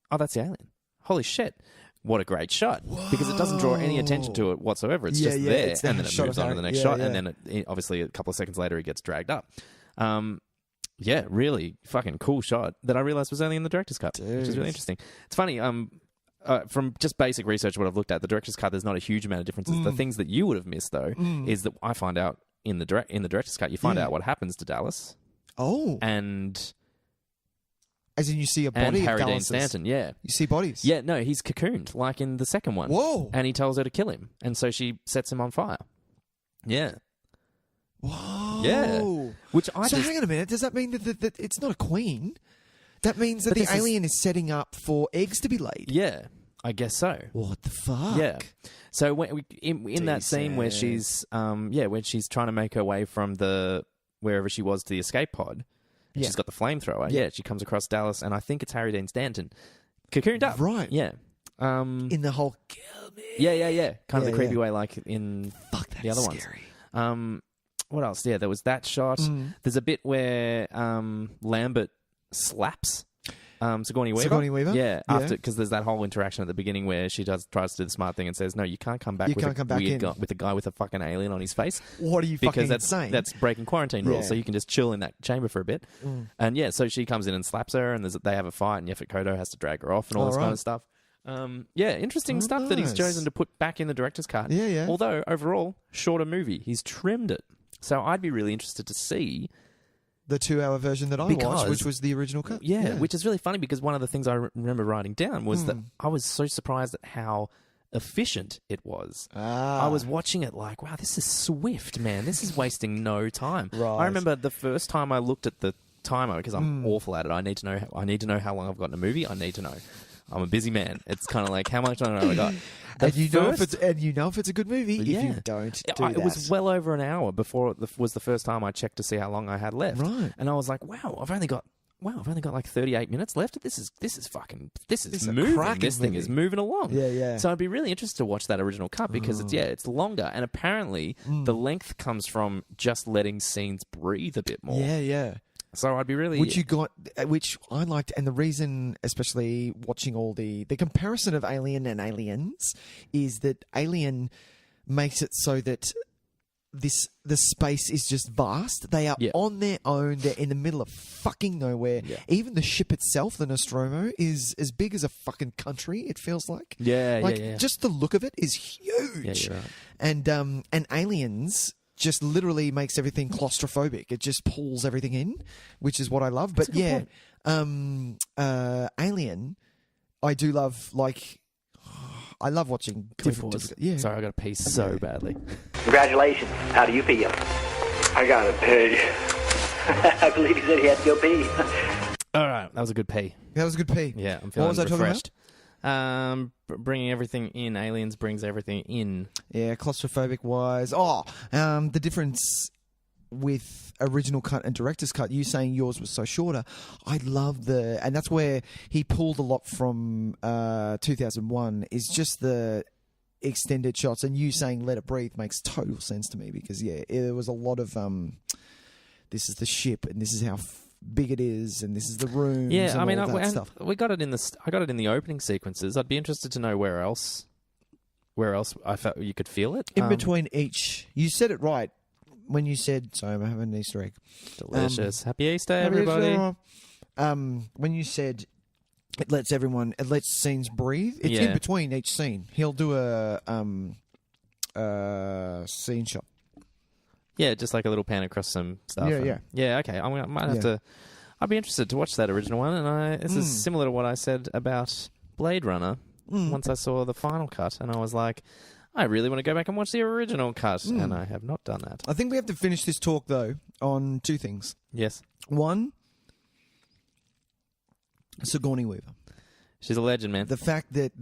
"Oh, that's the alien. Holy shit. What a great shot." Whoa. Because it doesn't draw any attention to it whatsoever. It's just there. And then it moves on to the next shot. And then obviously a couple of seconds later, it gets dragged up. Really fucking cool shot that I realized was only in the director's cut, which is really interesting. It's funny. from just basic research, what I've looked at, the director's cut, there's not a huge amount of differences. The things that you would have missed, though, is that I find out in the director's cut, you find out what happens to Dallas. Oh. And... As in you see a body and of Harry Dean Dallas's. Stanton, yeah. You see bodies? Yeah, no, he's cocooned, like in the second one. Whoa. And he tells her to kill him. And so she sets him on fire. Yeah. Whoa. Yeah. Which hang on a minute. Does that mean that it's not a queen? That means that the alien is setting up for eggs to be laid? Yeah, I guess so. What the fuck? Yeah. So in that scene where she's when she's trying to make her way from wherever she was to the escape pod, she's got the flamethrower. Yeah, she comes across Dallas, and I think it's Harry Dean Stanton, cocooned up. Right. Yeah. In the whole kill me. Yeah. Kind of the creepy way, like in the other scary. ones. What else? Yeah, there was that shot. There's a bit where Lambert slaps Sigourney Weaver. Yeah, after because there's that whole interaction at the beginning where she tries to do the smart thing and says, "No, you can't come back with a guy with a fucking alien on his face." What are you fucking saying? That's breaking quarantine rules. So you can just chill in that chamber for a bit. And so she comes in and slaps her, and they have a fight, and Yaphet Kotto has to drag her off and all this kind of stuff. Interesting stuff that he's chosen to put back in the director's cut. Yeah. Although overall, shorter movie, he's trimmed it. So I'd be really interested to see the 2-hour version that I watched, which was the original cut. Yeah, which is really funny because one of the things I remember writing down was that I was so surprised at how efficient it was. I was watching it like, wow, this is swift, man. This is wasting no time. Right. I remember the first time I looked at the timer because I'm awful at it. I need to know how long I've got in a movie. I need to know. I'm a busy man. It's kind of like how much time have I got. And you know if it's a a good movie. If you don't do that. It was well over an hour before it was the first time I checked to see how long I had left. Right. And I was like, wow, I've only got like 38 minutes left. This is moving. This thing is moving along. Yeah. So I'd be really interested to watch that original cut because it's longer, and apparently the length comes from just letting scenes breathe a bit more. Yeah. So I'd be really... Which I liked, and the reason, especially watching all the comparison of Alien and Aliens, is that Alien makes it so that the space is just vast. They are on their own. They're in the middle of fucking nowhere. Yeah. Even the ship itself, the Nostromo, is as big as a fucking country, it feels like. Yeah. Just the look of it is huge. Yeah, you're right. And Aliens just literally makes everything claustrophobic. It just pulls everything in, which is what I love. But Alien, I do love. I love watching different. Yeah. Sorry, I got to pee so badly. Congratulations. How do you feel? I got to pee. I believe he said he had to go pee. All right, that was a good pee. That was a good pee. Yeah, I'm feeling refreshed. Bringing everything in. Aliens brings everything in. Yeah, claustrophobic wise. The difference with original cut and director's cut, you saying yours was so shorter. I love and that's where he pulled a lot from 2001, is just the extended shots, and you saying let it breathe makes total sense to me because there was a lot of this is the ship and this is how big it is and this is the rooms. Yeah, and all that stuff. We got it in I got it in the opening sequences. I'd be interested to know where else I felt you could feel it in between each. You said it right when you said, sorry, I'm having an Easter egg. Delicious. Happy Easter, everybody. When you said it lets scenes breathe, it's in between each scene. He'll do a scene shot. Yeah, just like a little pan across some stuff. Yeah, okay. I might have to... I'd be interested to watch that original one, and this is similar to what I said about Blade Runner once I saw the final cut, and I was like, I really want to go back and watch the original cut, and I have not done that. I think we have to finish this talk, though, on two things. Yes. One, Sigourney Weaver. She's a legend, man. The fact that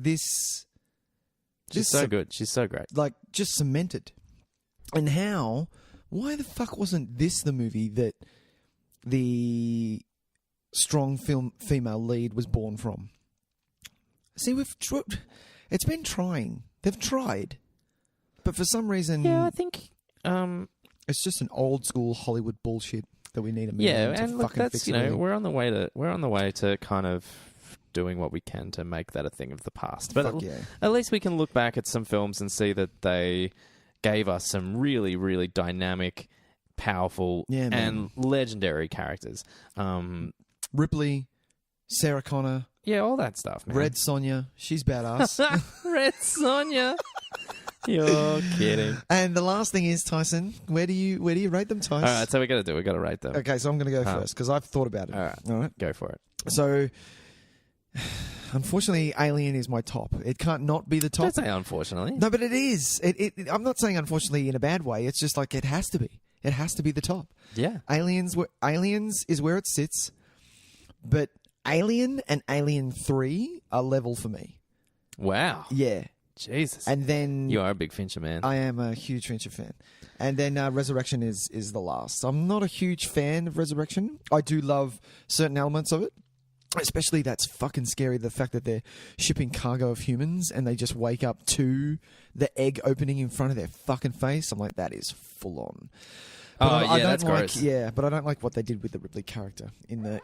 She's so good. She's so great. Just cemented. And why the fuck wasn't this the movie that the strong female lead was born from? See, it's been trying. They've tried. But for some reason... Yeah, I think... it's just an old school Hollywood bullshit that we need a movie to and look, fucking fix. We're on the way to kind of doing what we can to make that a thing of the past. But at least we can look back at some films and see that they gave us some really, really dynamic, powerful, and legendary characters. Ripley, Sarah Connor, Yeah, all that stuff, man. Red Sonja, she's badass. Red Sonja. You're kidding. And the last thing is, Tyson, where do you rate them, Tyson? All right, so we got to rate them. Okay, so I'm going to go first because I've thought about it. All right, go for it. So, unfortunately, Alien is my top. It can't not be the top. Don't say unfortunately. No, but it is. I'm not saying unfortunately in a bad way. It's just like it has to be. It has to be the top. Yeah. Aliens is where it sits, but Alien and Alien 3 are level for me. Wow. Yeah. Jesus. And then You are a big Fincher man. I am a huge Fincher fan. And then Resurrection is the last. I'm not a huge fan of Resurrection. I do love certain elements of it. Especially that's fucking scary, the fact that they're shipping cargo of humans and they just wake up to the egg opening in front of their fucking face. I'm like, that is full on. But I don't that's like, gross. yeah, but I don't like what they did with the Ripley character in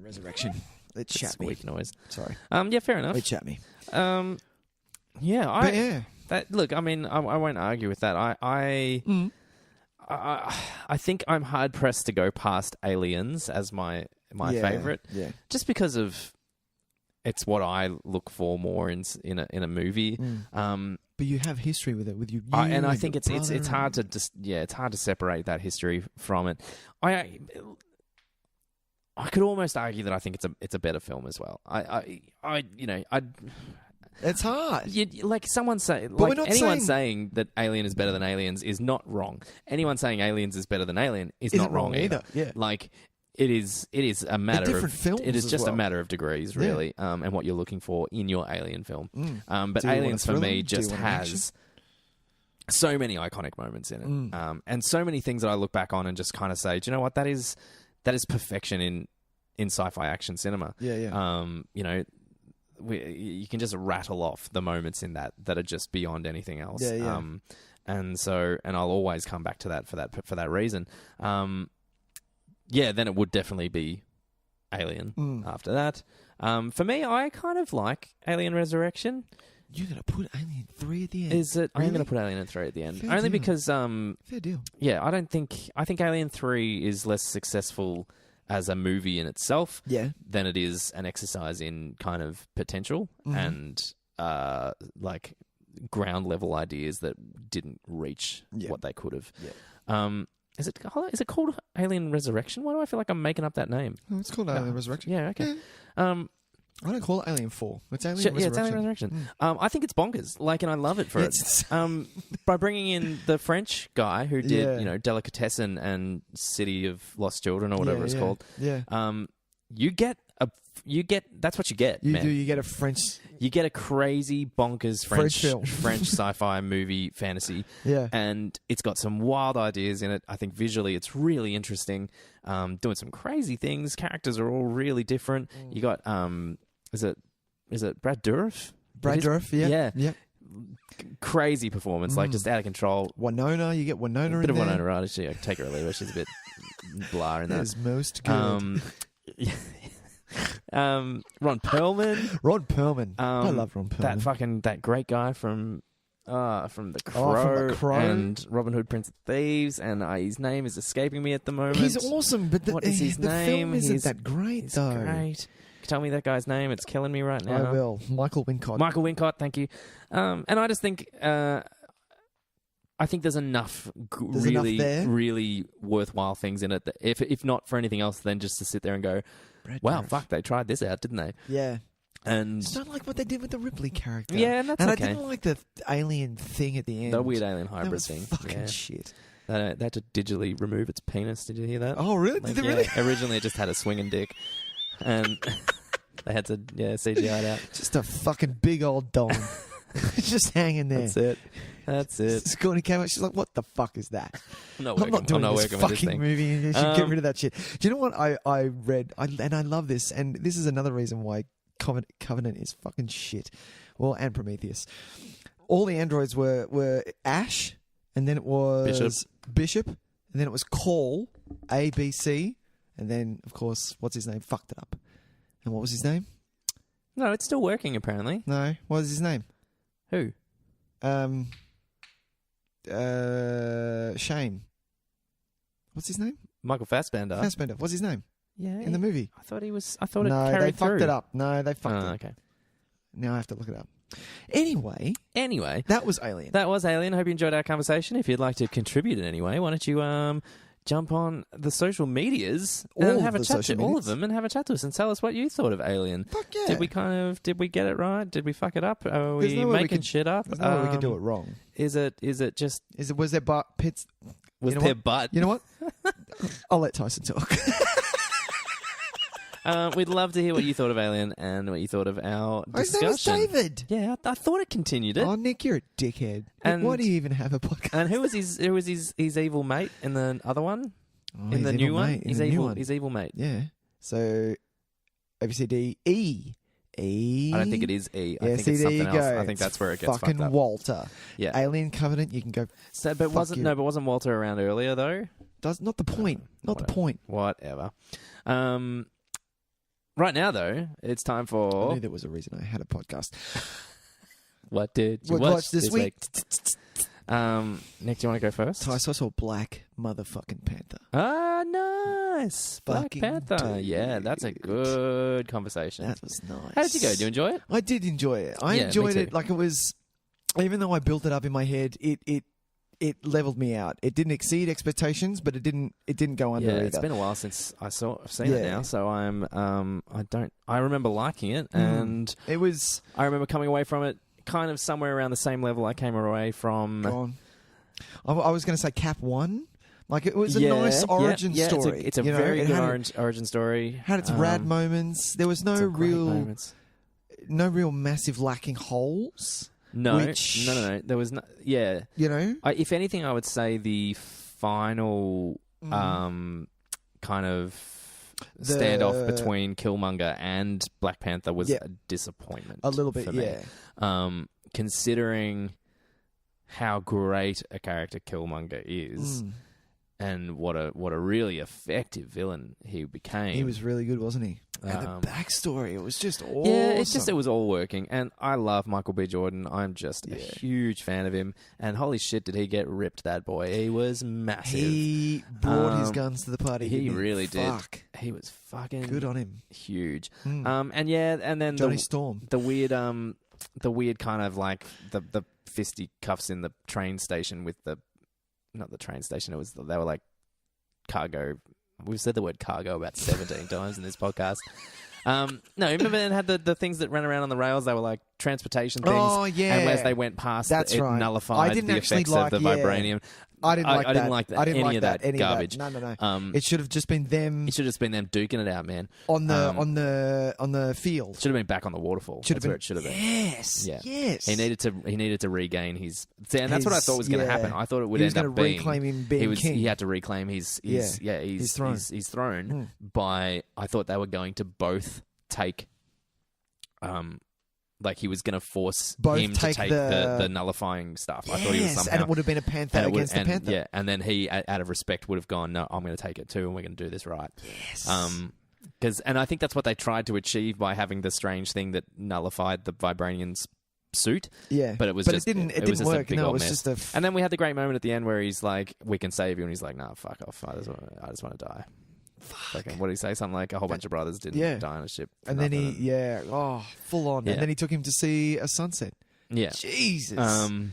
Resurrection. It chat me. Squeak noise. Sorry. Yeah, fair enough. It chat me. Yeah, look, I mean, I won't argue with that. I think I'm hard pressed to go past Aliens as my favorite. Yeah. Just because of it's what I look for more in a movie. But you have history with it, with you. And I think it's hard to it's hard to separate that history from it. I could almost argue that I think it's a better film as well. It's hard. Like someone say, But like anyone saying that Alien is better than Aliens is not wrong. Anyone saying Aliens is better than Alien is Isn't not wrong either. Yeah. Like it is a matter different of films it is as just well. a matter of degrees, really, and what you're looking for in your Alien film. But Do you want Aliens a for thriller? me Do you just want an action? has so many iconic moments in it, and so many things that I look back on and just kind of say, do you know what, that is perfection in sci-fi action cinema. Yeah. You can just rattle off the moments in that are just beyond anything else. Yeah. And I'll always come back to that for that reason. Then it would definitely be Alien after that. For me, I kind of like Alien Resurrection. You're going to put Alien 3 at the end? Is it? Really? I'm going to put Alien 3 at the end. Fair Only deal. because Fair deal. yeah, I think Alien 3 is less successful as a movie in itself than it is an exercise in kind of potential and like ground level ideas that didn't reach what they could have. Is it called Alien Resurrection? Why do I feel like I'm making up that name? Oh, it's called Alien Resurrection. Yeah, okay. I don't call it Alien 4. It's Alien Resurrection. Yeah, it's Alien Resurrection. I think it's bonkers. Like, and I love it for it. By bringing in the French guy who did, Delicatessen and City of Lost Children or whatever it's called. Yeah. You get that's what you get. You man. do. You get a French. You get a crazy bonkers French film. French sci-fi movie fantasy. Yeah. And it's got some wild ideas in it. I think visually it's really interesting. Doing some crazy things. Characters are all really different. You got is it Brad Dourif? Brad Dourif, yeah. Crazy performance, like just out of control. Winona, you get Winona in there. Bit of Winona Ryder. She take her or leave her. She's a bit blah in that. Is most good. Ron Perlman. Ron Perlman. I love Ron Perlman. That great guy from The Crow, from The Crow. and Robin Hood, Prince of Thieves, and his name is escaping me at the moment. He's awesome, but what is his name? film isn't that great, He's though. great. Tell me that guy's name. It's killing me right now. I will. Michael Wincott. Michael Wincott, thank you. And I just think, I think there's enough really, enough there. really worthwhile things in it. That if not for anything else, then just to sit there and go, wow, fuck, they tried this out, didn't they? Yeah. And Just don't like what they did with the Ripley character. Yeah, and that's and okay. I didn't like the alien thing at the end. the weird alien that hybrid was thing. fucking Yeah. shit. They had to digitally remove its penis. Did you hear that? Oh, really? Like, Did they really? Originally, it just had a swinging dick, and they had to CGI it out. Just a fucking big old dong. Just hanging there. That's it. Scotty came out. She's like, "What the fuck is that? I'm not I'm not doing this working with this fucking thing. movie. You should get rid of that shit." Do you know what I read? And I love this. And this is another reason why Covenant is fucking shit. Well, and Prometheus. All the androids were Ash, and then it was Bishop, and then it was Call, A, B, C, and then, of course, what's his name? Fucked it up. And what was his name? No, it's still working apparently. No, what was his name? Who? Shane. What's his name? Michael Fassbender. Fassbender. What's his name? in the movie. I thought it No, carried they through. fucked it up. No, they fucked it. Okay. Now I have to look it up. Anyway, that was Alien. That was Alien. Hope you enjoyed our conversation. If you'd like to contribute in any way, why don't you jump on the social medias and have a chat to all of them and have a chat to us and tell us what you thought of Alien. Fuck yeah. Did we get it right? Did we fuck it up? Are we making shit up? There's no way we can do it wrong. Was there pits? Was there butt? You know what? I'll let Tyson talk. We'd love to hear what you thought of Alien and what you thought of our discussion. His name was David. Yeah, I thought it continued it. Oh, Nick, you're a dickhead. And why do you even have a podcast? And who was his evil mate in the other one? Oh, in the new one? His evil mate. Yeah. So, ABCD E. I don't think it is E. I Yeah, think it's something else. go. I think that's where it gets fucking fucked up. Walter. Yeah. Alien Covenant, you can go. So, but wasn't Walter around earlier though? Not the point. Not the point. Whatever. Right now though, it's time I for knew there was a reason I had a podcast. What did you watch this week? Nick, do you want to go first? Tys, I saw Black motherfucking Panther. Ah, nice. Black Fucking Panther. dude. Yeah, that's a good conversation. That was nice. How did you go? Did you enjoy it? I did enjoy it. I Yeah, enjoyed me it too. like it was. Even though I built it up in my head, it leveled me out. It didn't exceed expectations, but it didn't go under Yeah, either. it's been a while since I've seen it Yeah. now, so I remember liking it, and It was I remember coming away from it kind of somewhere around the same level I came away from. gone. I was going to say Cap 1. Like, it was a nice origin story. It's a You know, very it good had origin story. Had its rad moments. There was no some great real moments. massive lacking holes. No, which- no. There was no. Yeah. You know? If anything, I would say the final kind of standoff between Killmonger and Black Panther was a disappointment. A little bit, for me. yeah. Considering how great a character Killmonger is, and what a really effective villain he became. He was really good, wasn't he? And the backstory, it was just awesome. Yeah, it was all working, and I love Michael B. Jordan. I'm just a huge fan of him, and holy shit, did he get ripped, that boy. He was massive. He brought his guns to the party. He didn't really Fuck. did. He was fucking Good on him. huge. And then Johnny Storm. the weird kind of like the fisticuffs in the train station with not the train station. They were like cargo. We've said the word cargo about 17 times in this podcast. No, remember it had the things that ran around on the rails? They were like transportation things. Oh, yeah. And as they went past, it right. nullified I didn't the actually effects like, of the vibranium. I didn't like that. I didn't like that. I didn't any like of that any garbage. Of that. No. It should have just been them It should have just been them duking it out, man. on the field. Should have been back on the waterfall. Should have That's been. where it should have been. Yes. Yeah. Yes. He needed to regain his. See, and that's what I thought was going to Yeah. happen. I thought it would He was end up gonna being reclaim him being king. He had to reclaim his throne. His throne by. I thought they were going to both take. Like he was going to force Both him to take take the- the nullifying stuff. I thought he was Yes, somehow. and it would have been a Panther and it would- against the Panther. Yeah, and then he, out of respect, would have gone, no, I'm going to take it too, and we're going to do this right. Yes. And I think that's what they tried to achieve by having the strange thing that nullified the Vibranium's suit. Yeah. But it was But just it didn't was just a work. big No, it old was mess. just a And then we had the great moment at the end where he's like, "We can save you," and he's like, "No, fuck off. I just want to die." Fucking, what did he say? Something like a whole bunch of brothers didn't die on a ship. for And then nothing. full on. Yeah. And then he took him to see a sunset. Yeah. Jesus. Um,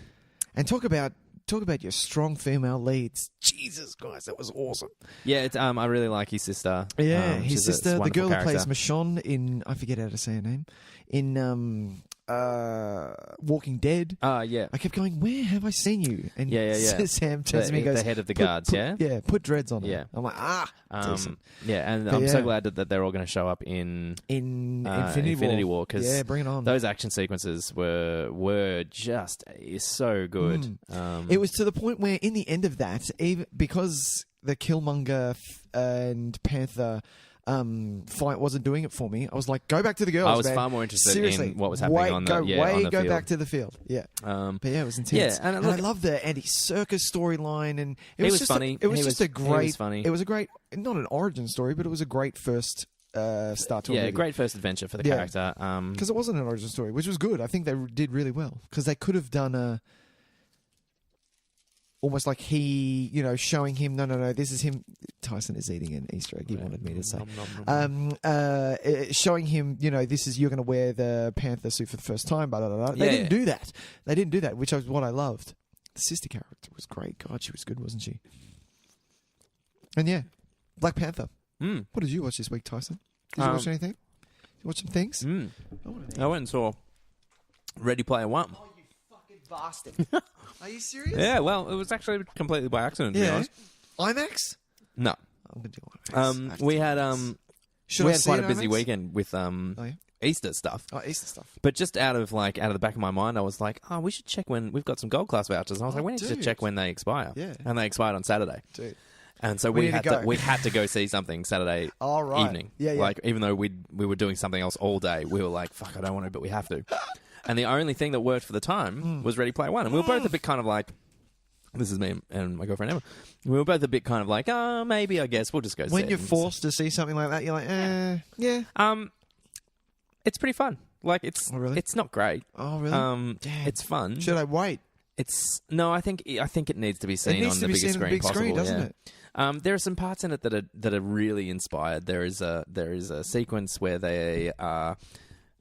And talk about your strong female leads. Jesus Christ, that was awesome. yeah, I really like his sister. Yeah, She's his a sister, the wonderful girl who plays character. Michonne in, I forget how to say her name, in Walking Dead. Yeah. I kept going, where have I seen you? And Yeah. Sam turns to me and goes, the head of the "Put- guards, put- yeah? Yeah, put dreads on her. Yeah. I'm like, decent. Yeah, and But I'm so yeah. glad that they're all going to show up in Infinity War. because Yeah, bring it on. those action sequences were just so good. It was to the point where, in the end of that, even because the Killmonger and Panther fight wasn't doing it for me, I was like, go back to the girls. I was man. far more interested Seriously, in what was happening on the go field. back to the field. Yeah, but yeah, it was intense. Yeah, and and look- I love the Andy Serkis storyline, and it He was was just funny. It was He just was- a great. he was funny. It was a great, not an origin story, but it was a great first start to a Yeah, movie. great first adventure for the Yeah. character. Because it wasn't an origin story, which was good. I think they did really well because they could have done a. almost like he, showing him, no, this is him. Tyson is eating an Easter egg. He wanted me to say, showing him, this is, you're going to wear the Panther suit for the first time. Blah, blah, blah. They didn't do that. They didn't do that, which was what I loved. The sister character was great. God, she was good, wasn't she? And yeah, Black Panther. What did you watch this week, Tyson? Did you watch anything? Did you watch some things? I went and saw Ready Player One. Oh, you fucking bastard. Are you serious? Yeah, well, it was actually completely by accident, to be honest. IMAX? No. I'm going to do IMAX. We had quite a busy IMAX? weekend with Easter stuff. Oh, Easter stuff. But just out of the back of my mind, I was like, we should check when we've got some gold class vouchers. And I was like, we need to check when they expire. Yeah. And they expired on Saturday. Dude. And so we had to go see something Saturday evening. Yeah. Like, even though we were doing something else all day, we were like, fuck, I don't want to, but we have to. And the only thing that worked for the time was Ready Player One. And we were both a bit kind of like, this is me and my girlfriend Emma. We were both a bit kind of like, maybe, I guess we'll just go see it. When you're forced to see something like that, you're like, yeah. It's pretty fun. Like, it's not great. Oh, really? Damn. It's fun. Should I wait? I think it needs to be seen on the biggest screen possible, doesn't it? There are some parts in it that are really inspired. There is a sequence where they are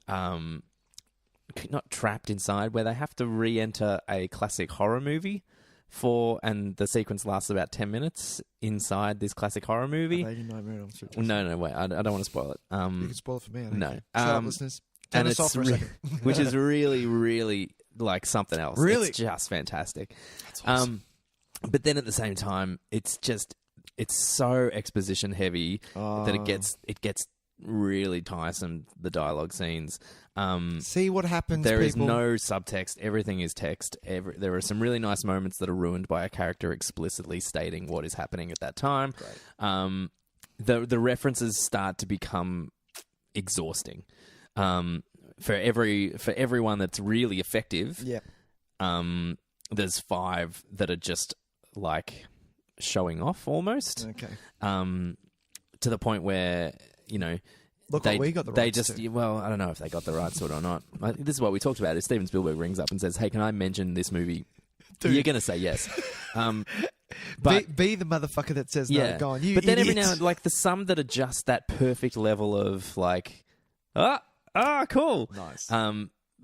not trapped inside, where they have to re-enter a classic horror movie and the sequence lasts about 10 minutes inside this classic horror movie. No, wait, I don't want to spoil it. You can spoil it for me. No. Shut up, listeners. Turn us off for a second. Which is really, really like something else. Really? It's just fantastic. That's awesome. But then at the same time, it's so exposition heavy that it gets really tiresome, the dialogue scenes. See what happens, There is people. no subtext. Everything is text. There are some really nice moments that are ruined by a character explicitly stating what is happening at that time. The references start to become exhausting. For everyone that's really effective, there's 5 that are just like showing off almost. Okay. To the point where, Look what we got the rights to. Well, I don't know if they got the rights to it or not. This is what we talked about. Is Steven Spielberg rings up and says, "Hey, can I mention this movie?" Dude. You're going to say yes. But be the motherfucker that says no. Go on, you But then every idiot. now, like, there's some that are just that perfect level of like, cool, Nice.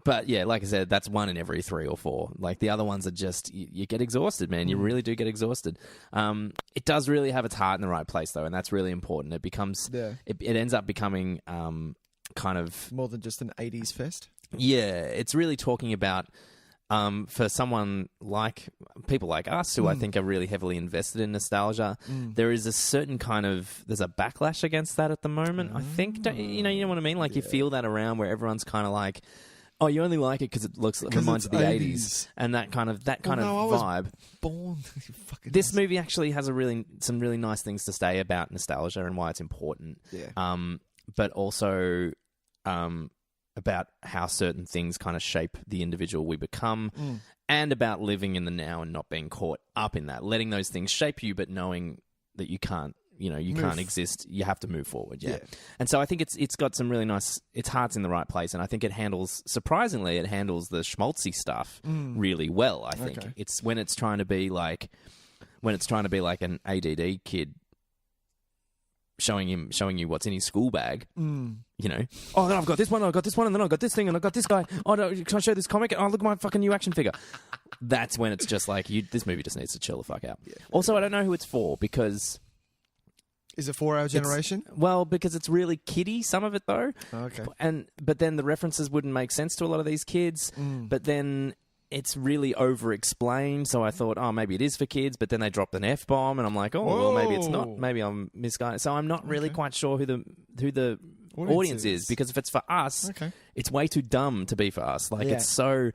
But yeah, like I said, that's 1 in every 3 or 4. Like, the other ones are just, you get exhausted, man. You really do get exhausted. It does really have its heart in the right place, though, and that's really important. It becomes, it ends up becoming kind of... More than just an 80s fest? Yeah, it's really talking about, for someone like, people like us, who I think are really heavily invested in nostalgia, there is a certain kind of, there's a backlash against that at the moment, I think. You know what I mean? Like, you feel that around where everyone's kind of like, oh, you only like it because it reminds you of the 80s. And that kind of vibe. Born. This movie actually has some really nice things to say about nostalgia and why it's important. Yeah. But also about how certain things kind of shape the individual we become, and about living in the now and not being caught up in that, letting those things shape you, but knowing that you can't. Can't exist. You have to move forward. Yeah. And so I think it's got some really nice. Its heart's in the right place, and I think it handles the schmaltzy stuff really well. I think it's when it's trying to be like an ADD kid showing you what's in his school bag. Oh, then I've got this one, and then I've got this thing, and I've got this guy. Oh, no, can I show this comic? Oh, look at my fucking new action figure. That's when it's just like this movie just needs to chill the fuck out. Yeah. Also, I don't know who it's for because. Is it for our generation? Well, because it's really kiddie, some of it though. Okay. But then the references wouldn't make sense to a lot of these kids. But then it's really over-explained, so I thought, oh, maybe it is for kids, but then they dropped an F-bomb, and I'm like, oh, well, maybe it's not. Maybe I'm misguided. So I'm not really quite sure who the audience is, because if it's for us, it's way too dumb to be for us. Like, it's so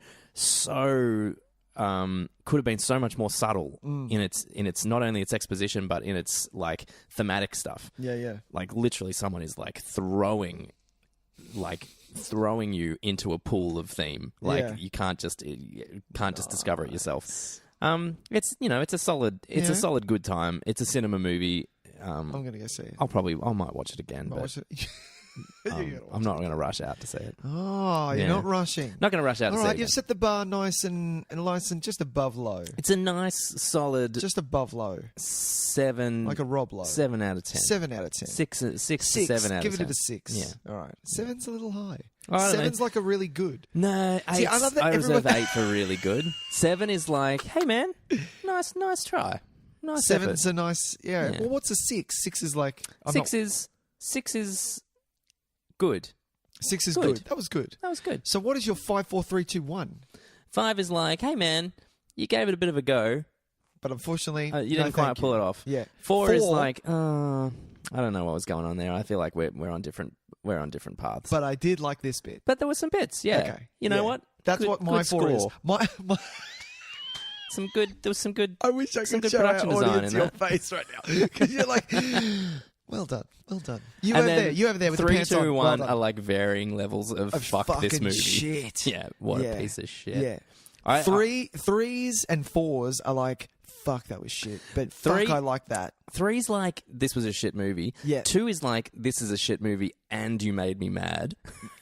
could have been so much more subtle in its not only its exposition, but in its like thematic stuff. Yeah. Like, literally someone is like throwing you into a pool of theme. Like, you can't just discover it yourself. It's a solid good time. It's a cinema movie. I'm gonna go see it. I might watch it again. But I'm not going to rush out to see it. Oh, you're not rushing. Not going to rush out to All see right, it. you've set the bar nice and just above low. It's a nice, solid Just above low. 7. Like a Rob low. 7 out of 10. 7 out of 10. 6 to 7 out Give of 10. it a 6. Yeah. All right. 7's a little high. I don't know. 7's like a really good. No, 8. See, I love that I reserve everyone- 8 for really good. 7 is like, hey man, nice try. Nice 7's effort. a nice, yeah. Yeah. Well, what's a 6? 6 is like... 6 is good. 6 is good. good. That was good. That was good. So what is your 5, 4, 3, 2, 1? 5 is like, hey man, you gave it a bit of a go. But unfortunately, You didn't quite pull it off. Yeah. 4 is like, I don't know what was going on there. I feel like we're on different paths. But I did like this bit. But there were some bits, yeah. Okay. You know Yeah. what? That's Good- what my good 4 is. score. My There was some good. I wish I some could good show our production design audience in your that. face right now. Because you're like, well done. You And over then there. You over there with 3, the pants 2, on. 1 Well are like varying levels of fuck this fucking movie. shit. Yeah, what Yeah. a piece of shit. Yeah. Threes and 4s are like, fuck, that was shit. But Three- fuck, I like that. 3's like, this was a shit movie. Yeah. 2 is like, this is a shit movie and you made me mad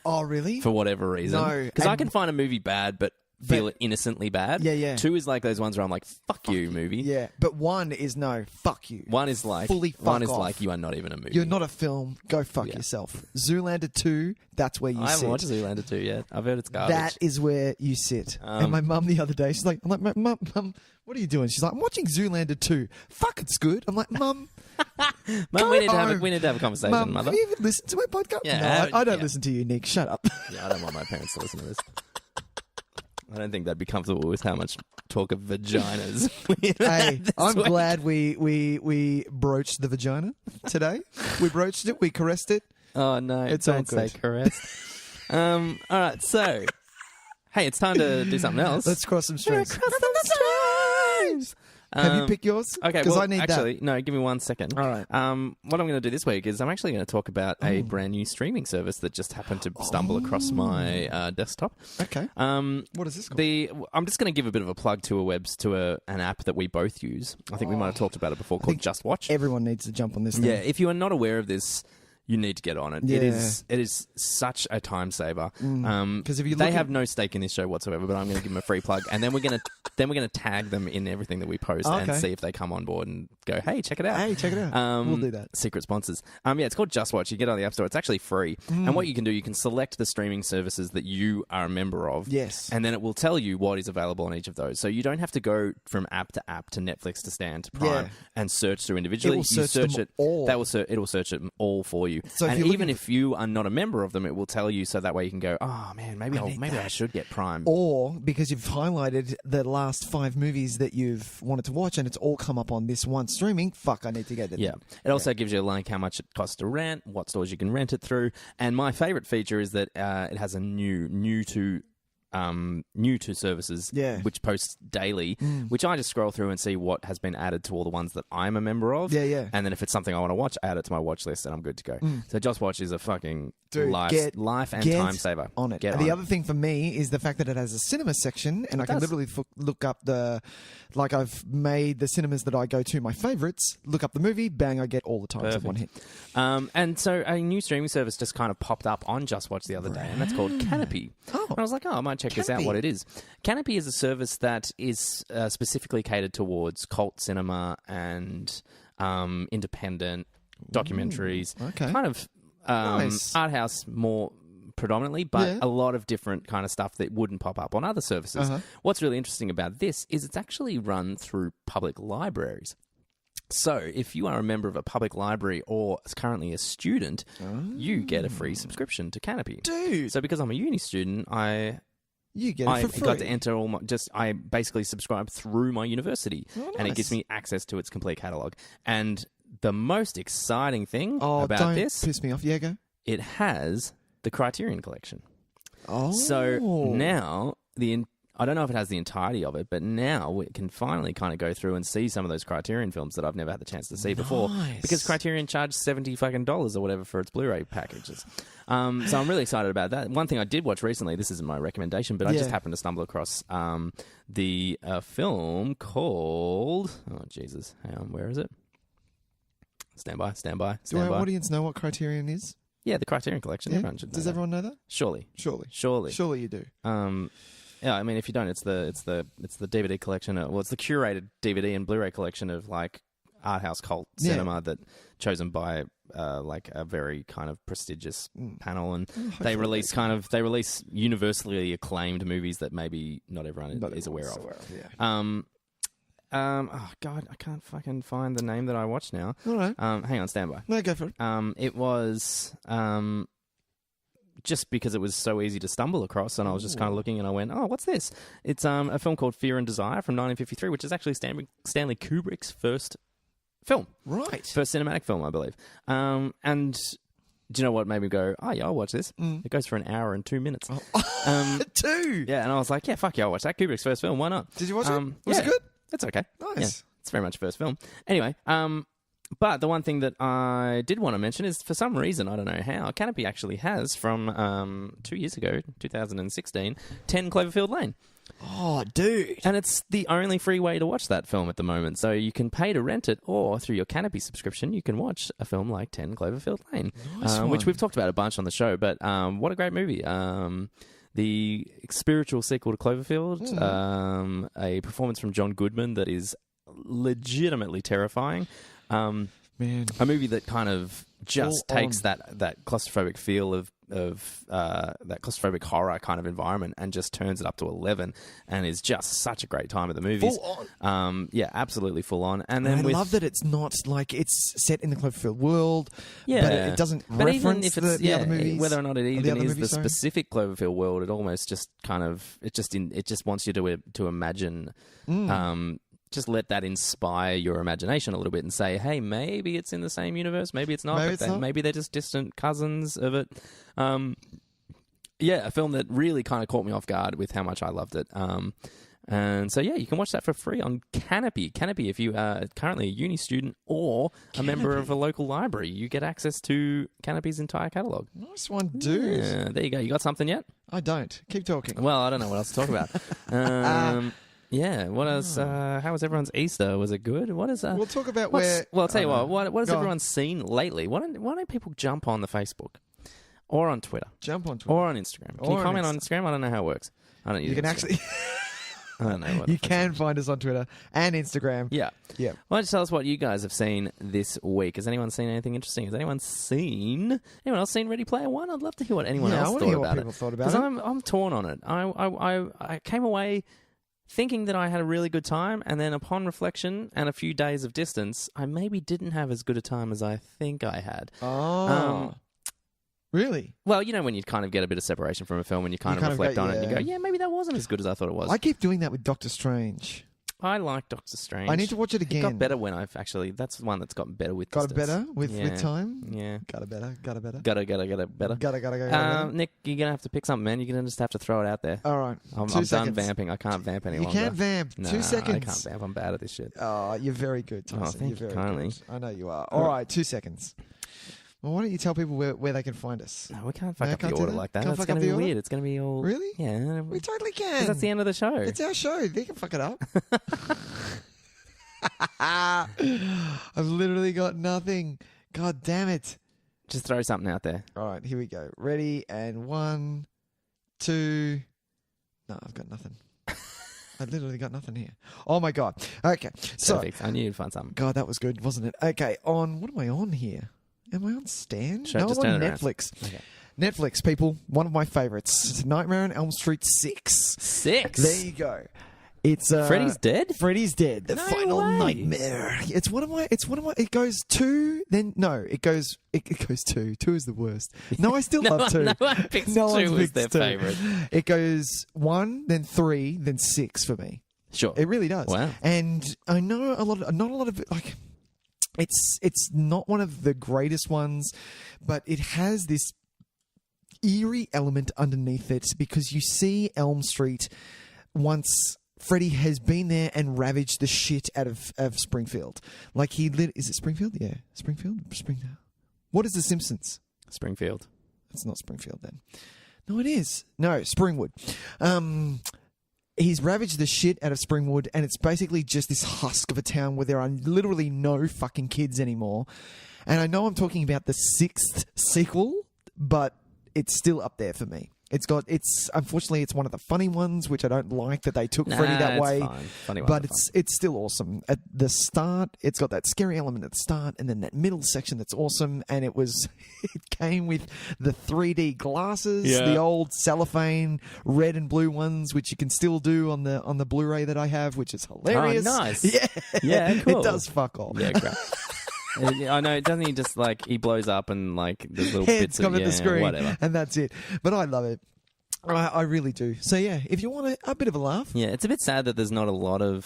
Oh, really? for whatever reason. No, Because I and- can find a movie bad but feel it innocently bad. Yeah, yeah. 2 is like those ones where I'm like, fuck you, movie. Yeah. But 1 is no, fuck you. 1 is like, Fully fuck one is off. like, you are not even a movie. You're not a film. Go fuck Yeah. yourself. Zoolander 2, that's where you I haven't sit. watched Zoolander 2 yet. I've heard it's garbage. That is where you sit. And my mum the other day, she's like, I'm like, Mum, what are you doing? She's like, I'm watching Zoolander 2. Fuck, it's good. I'm like, Mum, Mum, we need home. to have a conversation, Mum, Mother. have you even listened to my podcast? Yeah, no, I don't yeah. listen to you, Nick. Shut up. Yeah, I don't want my parents to listen to this. I don't think they'd be comfortable with how much talk of vaginas. Hey, I'm glad we broached the vagina today. We broached it. We caressed it. Oh no, It's all don't say good. caressed. All right, so hey, it's time to do something else. Let's cross some streams. streams. Have you picked yours? Okay, because well, I need actually, no. Give me 1 second. All right. What I'm going to do this week is I'm actually going to talk about a brand new streaming service that just happened to stumble across my desktop. that. Okay. What is this called? I'm just going to give a bit of a plug to an app that we both use. I think we might have talked about it before, called think Just Watch. Everyone needs to jump on this thing. Yeah, if you are not aware of this, you need to get on it. Yeah. It is such a time saver. 'Cause if you they look have at- no stake in this show whatsoever, but I'm going to give them a free plug, and then we're going to tag them in everything that we post and Okay. see if they come on board and go, hey, check it out. Hey, check it out. We'll do that. Secret sponsors. Yeah, it's called Just Watch. You get it on the App Store. It's actually free. And what you can do, you can select the streaming services that you are a member of. Yes. And then it will tell you what is available on each of those. So you don't have to go from app to Netflix to Stan to Prime Yeah. and search through individually. It will You search them it. all. It'll search it all for you. So if and you're even looking if you are not a member of them, it will tell you so that way you can go, oh man, maybe I should get Prime. Or because you've highlighted the last 5 movies that you've wanted to watch and it's all come up on this one streaming, fuck, I need to get it. Yeah. It also gives you how much it costs to rent, what stores you can rent it through. And my favorite feature is that it has a new to services, Yeah. which posts daily, which I just scroll through and see what has been added to all the ones that I'm a member of. Yeah, yeah. And then if it's something I want to watch, I add it to my watch list and I'm good to go. So Just Watch is a fucking Dude, life and get time saver. on it. Get And the on other thing for me is the fact that it has a cinema section, and I can does. literally look up like I've made the cinemas that I go to my favorites, look up the movie, bang, I get all the times of one hit. And so a new streaming service just kind of popped up on Just Watch the other day, and that's called Canopy. Oh. And I was like, I might check this out, Canopy. what it is. Canopy is a service that is specifically catered towards cult cinema and independent documentaries. okay. Kind of Nice. art house more predominantly, but Yeah. a lot of different kind of stuff that wouldn't pop up on other services. What's really interesting about this is it's actually run through public libraries. So, if you are a member of a public library or is currently a student, you get a free subscription to Canopy. Dude. So, because I'm a uni student, You get it I for free. got to enter all my. I basically subscribe through my university, Oh, and it nice. gives me access to its complete catalog. And the most exciting thing Oh, about don't this, piss me off. Yeah, go. it has the Criterion Collection. Oh. So now I don't know if it has the entirety of it, but now we can finally kind of go through and see some of those Criterion films that I've never had the chance to see before, Nice. because Criterion charged $70 or whatever for its Blu-ray packages. So I'm really excited about that. One thing I did watch recently, this isn't my recommendation, but I just Yeah. happened to stumble across the film called hang on, where is it? Stand by. Do our audience know what Criterion is? Yeah, the Criterion Collection. Yeah? Everyone should know Does that. everyone know that? Surely. Surely you do. Yeah, I mean, if you don't, it's the DVD collection. It's the curated DVD and Blu-ray collection of like art house cult cinema that chosen by like a very kind of prestigious panel, and they release universally acclaimed movies that maybe not everyone is aware of. Yeah. Oh God, I can't fucking find the name that I watched now. All right. Hang on, stand by. No, go for it. It was just because it was so easy to stumble across, and I was just kind of looking, and I went, "Oh, what's this?" It's a film called Fear and Desire from 1953, which is actually Stanley Kubrick's first film, right? First cinematic film, I believe. And do you know what made me go, "Oh yeah, I'll watch this"? It goes for an hour and 2 minutes. 2. Yeah, and I was like, "Yeah, fuck yeah, I'll watch that. Kubrick's first film. Why not?" Did you watch it? Was it good? It's okay. Nice. Yeah, it's very much first film. Anyway, but the one thing that I did want to mention is, for some reason, I don't know how, Canopy actually has, from 2 years ago, 2016, 10 Cloverfield Lane. Oh, dude. And it's the only free way to watch that film at the moment. So you can pay to rent it, or through your Canopy subscription, you can watch a film like 10 Cloverfield Lane, which we've talked about a bunch on the show. But what a great movie. The spiritual sequel to Cloverfield, a performance from John Goodman that is legitimately terrifying. Man, a movie that kind of just takes that claustrophobic feel of that claustrophobic horror kind of environment and just turns it up to 11, and is just such a great time at the movies. Full on. Yeah, absolutely full on. And then I love that it's not like it's set in the Cloverfield world. Yeah, but it doesn't reference even if the other movies. Whether or not it even is the sorry. specific Cloverfield world, it almost just kind of it just wants you to imagine. Just let that inspire your imagination a little bit and say, hey, maybe it's in the same universe, maybe it's not. Maybe they're just distant cousins of it. Yeah, a film that really kind of caught me off guard with how much I loved it. And so, yeah, you can watch that for free on Canopy. Canopy, if you are currently a uni student or a member of a local library, you get access to Canopy's entire catalogue. Nice one, dude. Yeah, there you go. You got something yet? I don't. Keep talking. Well, I don't know what else to talk about. Yeah, what else? How was everyone's Easter? Was it good? What is We'll talk about Well, I'll tell you what has Go everyone seen lately? Why don't people jump on the Facebook or on Twitter? Jump on Twitter. Or on Instagram. Can you comment on Instagram? I don't know how it works. I don't use You can Instagram. actually... I don't know what You can find us on Twitter and Instagram. Yeah. Yeah. Why don't you tell us what you guys have seen this week? Has anyone seen anything interesting? Has anyone else seen Ready Player One? I'd love to hear what anyone else thought about it. Because I'm torn on it. I came away thinking that I had a really good time, and then upon reflection and a few days of distance, I maybe didn't have as good a time as I think I had. Oh. Really? Well, you know, when you kind of get a bit of separation from a film and you kind of reflect on it and you go, yeah, maybe that wasn't as good as I thought it was. I keep doing that with Doctor Strange. I like Doctor Strange. I need to watch it again. It got better when I've actually... That's one that's gotten better with distance. Got better with time? Yeah. Got it better. Gotta better. Gotta. Nick, you're going to have to pick something, man. You're going to just have to throw it out there. All right. I'm done vamping. I can't vamp any longer. You can't vamp. No, 2 seconds. I can't vamp. I'm bad at this shit. Oh, you're very good, Tyson. Oh, thank you're you very kindly. good. I know you are. All right, 2 seconds. Well, why don't you tell people where they can find us? No, we can't fuck up the order like that. Can't That's fuck up going to the be order? weird. It's going to be all... Really? Yeah. We totally can. 'Cause that's the end of the show. It's our show. They can fuck it up. I've literally got nothing. God damn it. Just throw something out there. All right, here we go. Ready, and 1, 2... No, I've got nothing. I literally got nothing here. Oh, my God. Okay, so... Perfect. I knew you'd find something. God, that was good, wasn't it? Okay, what am I on here? Am I on Stan? Sure, no, just I'm on turn it around. Netflix. Okay. Netflix, people. One of my favorites. It's Nightmare on Elm Street 6. 6? There you go. It's Freddy's dead? Freddy's dead. The No final way. nightmare. It's one of my. It goes 2. Then no. It goes 2. 2 is the worst. No, I still love 2. No one picks No 2 one as their picks 2. favourite. It goes 1, then 3, then 6 for me. Sure. It really does. Wow. And I know not a lot of it, like, it's not one of the greatest ones, but it has this eerie element underneath it because you see Elm Street once Freddy has been there and ravaged the shit out of Springfield. Like is it Springfield? Yeah. Springfield? What is The Simpsons? Springfield. It's not Springfield then. No, it is. No, Springwood. He's ravaged the shit out of Springwood, and it's basically just this husk of a town where there are literally no fucking kids anymore. And I know I'm talking about the 6th sequel but it's still up there for me. Unfortunately it's one of the funny ones, which I don't like that they took Freddy that it's way. fine. Funny But ones it's still awesome. At the start, it's got that scary element at the start, and then that middle section that's awesome. And it came with the 3D glasses, the old cellophane red and blue ones, which you can still do on the Blu-ray that I have, which is hilarious. Oh, nice. Yeah, cool. It does fuck all. Yeah, great. I know, doesn't he just like he blows up and like there's little Heads bits come of at the screen, whatever. and that's it. But I love it. I really do. So yeah, if you want a bit of a laugh, Yeah, it's a bit sad that there's not a lot of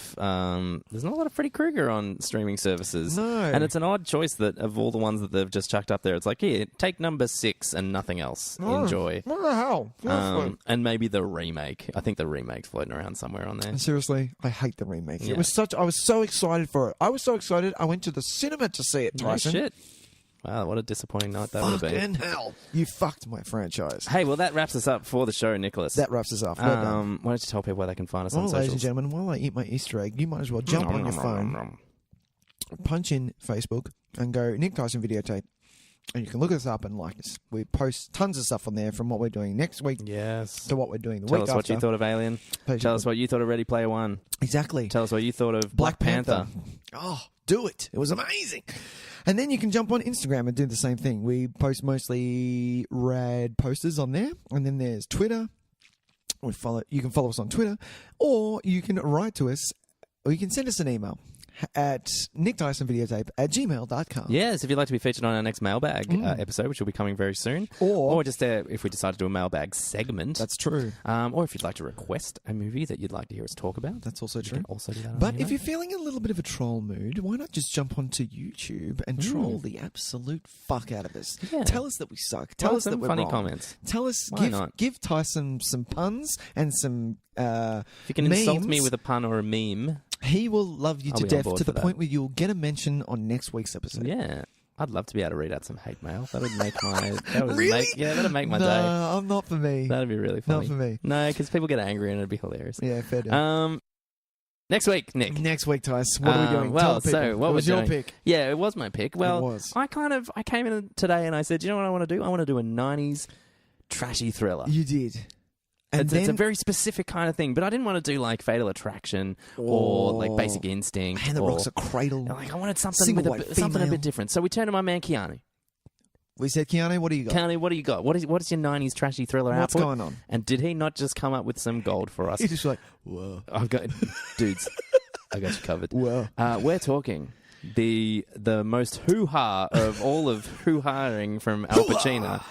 Freddy Krueger on streaming services. No. And it's an odd choice that of all the ones that they've just chucked up there, it's like, here, take number 6 and nothing else. Enjoy. What the hell? And maybe the remake. I think the remake's floating around somewhere on there. Seriously, I hate the remake. Yeah. I was so excited for it. I was so excited. I went to the cinema to see it, Tyson. Oh, shit. Wow, what a disappointing night that would be. Fucking hell. You fucked my franchise. Hey, well, that wraps us up for the show, Nicholas. That wraps us off. Well done. Why don't you tell people where they can find us on Well, socials? ladies and gentlemen, while I eat my Easter egg, you might as well jump on your phone, punch in Facebook, and go Nick Tys and Videotape. And you can look us up and like us. We post tons of stuff on there from what we're doing next week Yes. to what we're doing the Tell week us after. what you thought of Alien. Tell us what you thought of Ready Player One. Exactly. Tell us what you thought of Black Panther. Oh, do it. It was amazing. And then you can jump on Instagram and do the same thing. We post mostly rad posters on there. And then there's Twitter. You can follow us on Twitter. Or you can write to us, or you can send us an email at nicktysonvideotape@gmail.com. Yes, if you'd like to be featured on our next mailbag episode, which will be coming very soon. Or just if we decide to do a mailbag segment. That's true. Or if you'd like to request a movie that you'd like to hear us talk about. That's also you true. can also do that on But email. if you're feeling a little bit of a troll mood, why not just jump onto YouTube and troll the absolute fuck out of us? Yeah. Tell us that we suck. Tell Write us that some we're funny wrong. comments. Tell us, Why not? give Tyson some puns and some If you can memes. insult me with a pun or a meme, He will love you I'll to be on death board to the for that. point where you'll get a mention on next week's episode. yeah. I'd love to be able to read out some hate mail. That would make my... That would Really? that'd make my no, day. I'm not for me. That'd be really funny. Not for me. No, because people get angry and it'd be hilarious. Yeah, fair enough. Next week, Nick. Next week, Tyson, what are we doing? Well, Tell the people. so what It was we're your doing- pick. Yeah, it was my pick. Well, It was. I came in today and I said, you know what I want to do? I want to do a 90s trashy thriller. You did. And It's a very specific kind of thing, but I didn't want to do like Fatal Attraction or like Basic Instinct. Man, the or, Rock's a Cradle. like I wanted something Single with white something a female. bit different. So we turned to my man Keanu. We said, Keanu, what do you got? Keanu, what do you got? What is your 90s trashy thriller What's output? going on? And did he not just come up with some gold for us? He's just like, whoa. I've got dudes. I got you covered. Whoa. We're talking the most hoo-ha of all of hoo-haing from Al Pacino.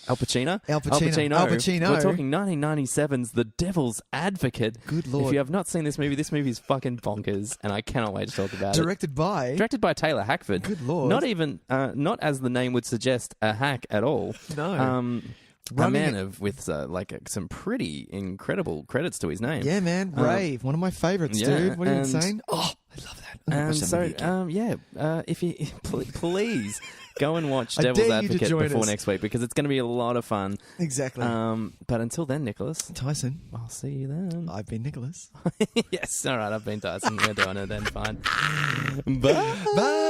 Al Pacino? Al Pacino. We're talking 1997's The Devil's Advocate. Good Lord. If you have not seen this movie is fucking bonkers, and I cannot wait to talk about it. Directed by... Directed by Taylor Hackford. Good Lord. Not even, not as the name would suggest, a hack at all. No. A Running man it- with some pretty incredible credits to his name. Yeah, man. Rave. One of my favorites, yeah, dude. What are you and- insane? Oh, I love that. I'm gonna And watch that so, movie again. if you please go and watch I Devil's dare you to Advocate join before us. next week because it's going to be a lot of fun. Exactly. But until then, Nicholas, Tyson, I'll see you then. I've been Nicholas. Yes, all right, I've been Tyson. We're doing it then. Fine. Bye. Bye.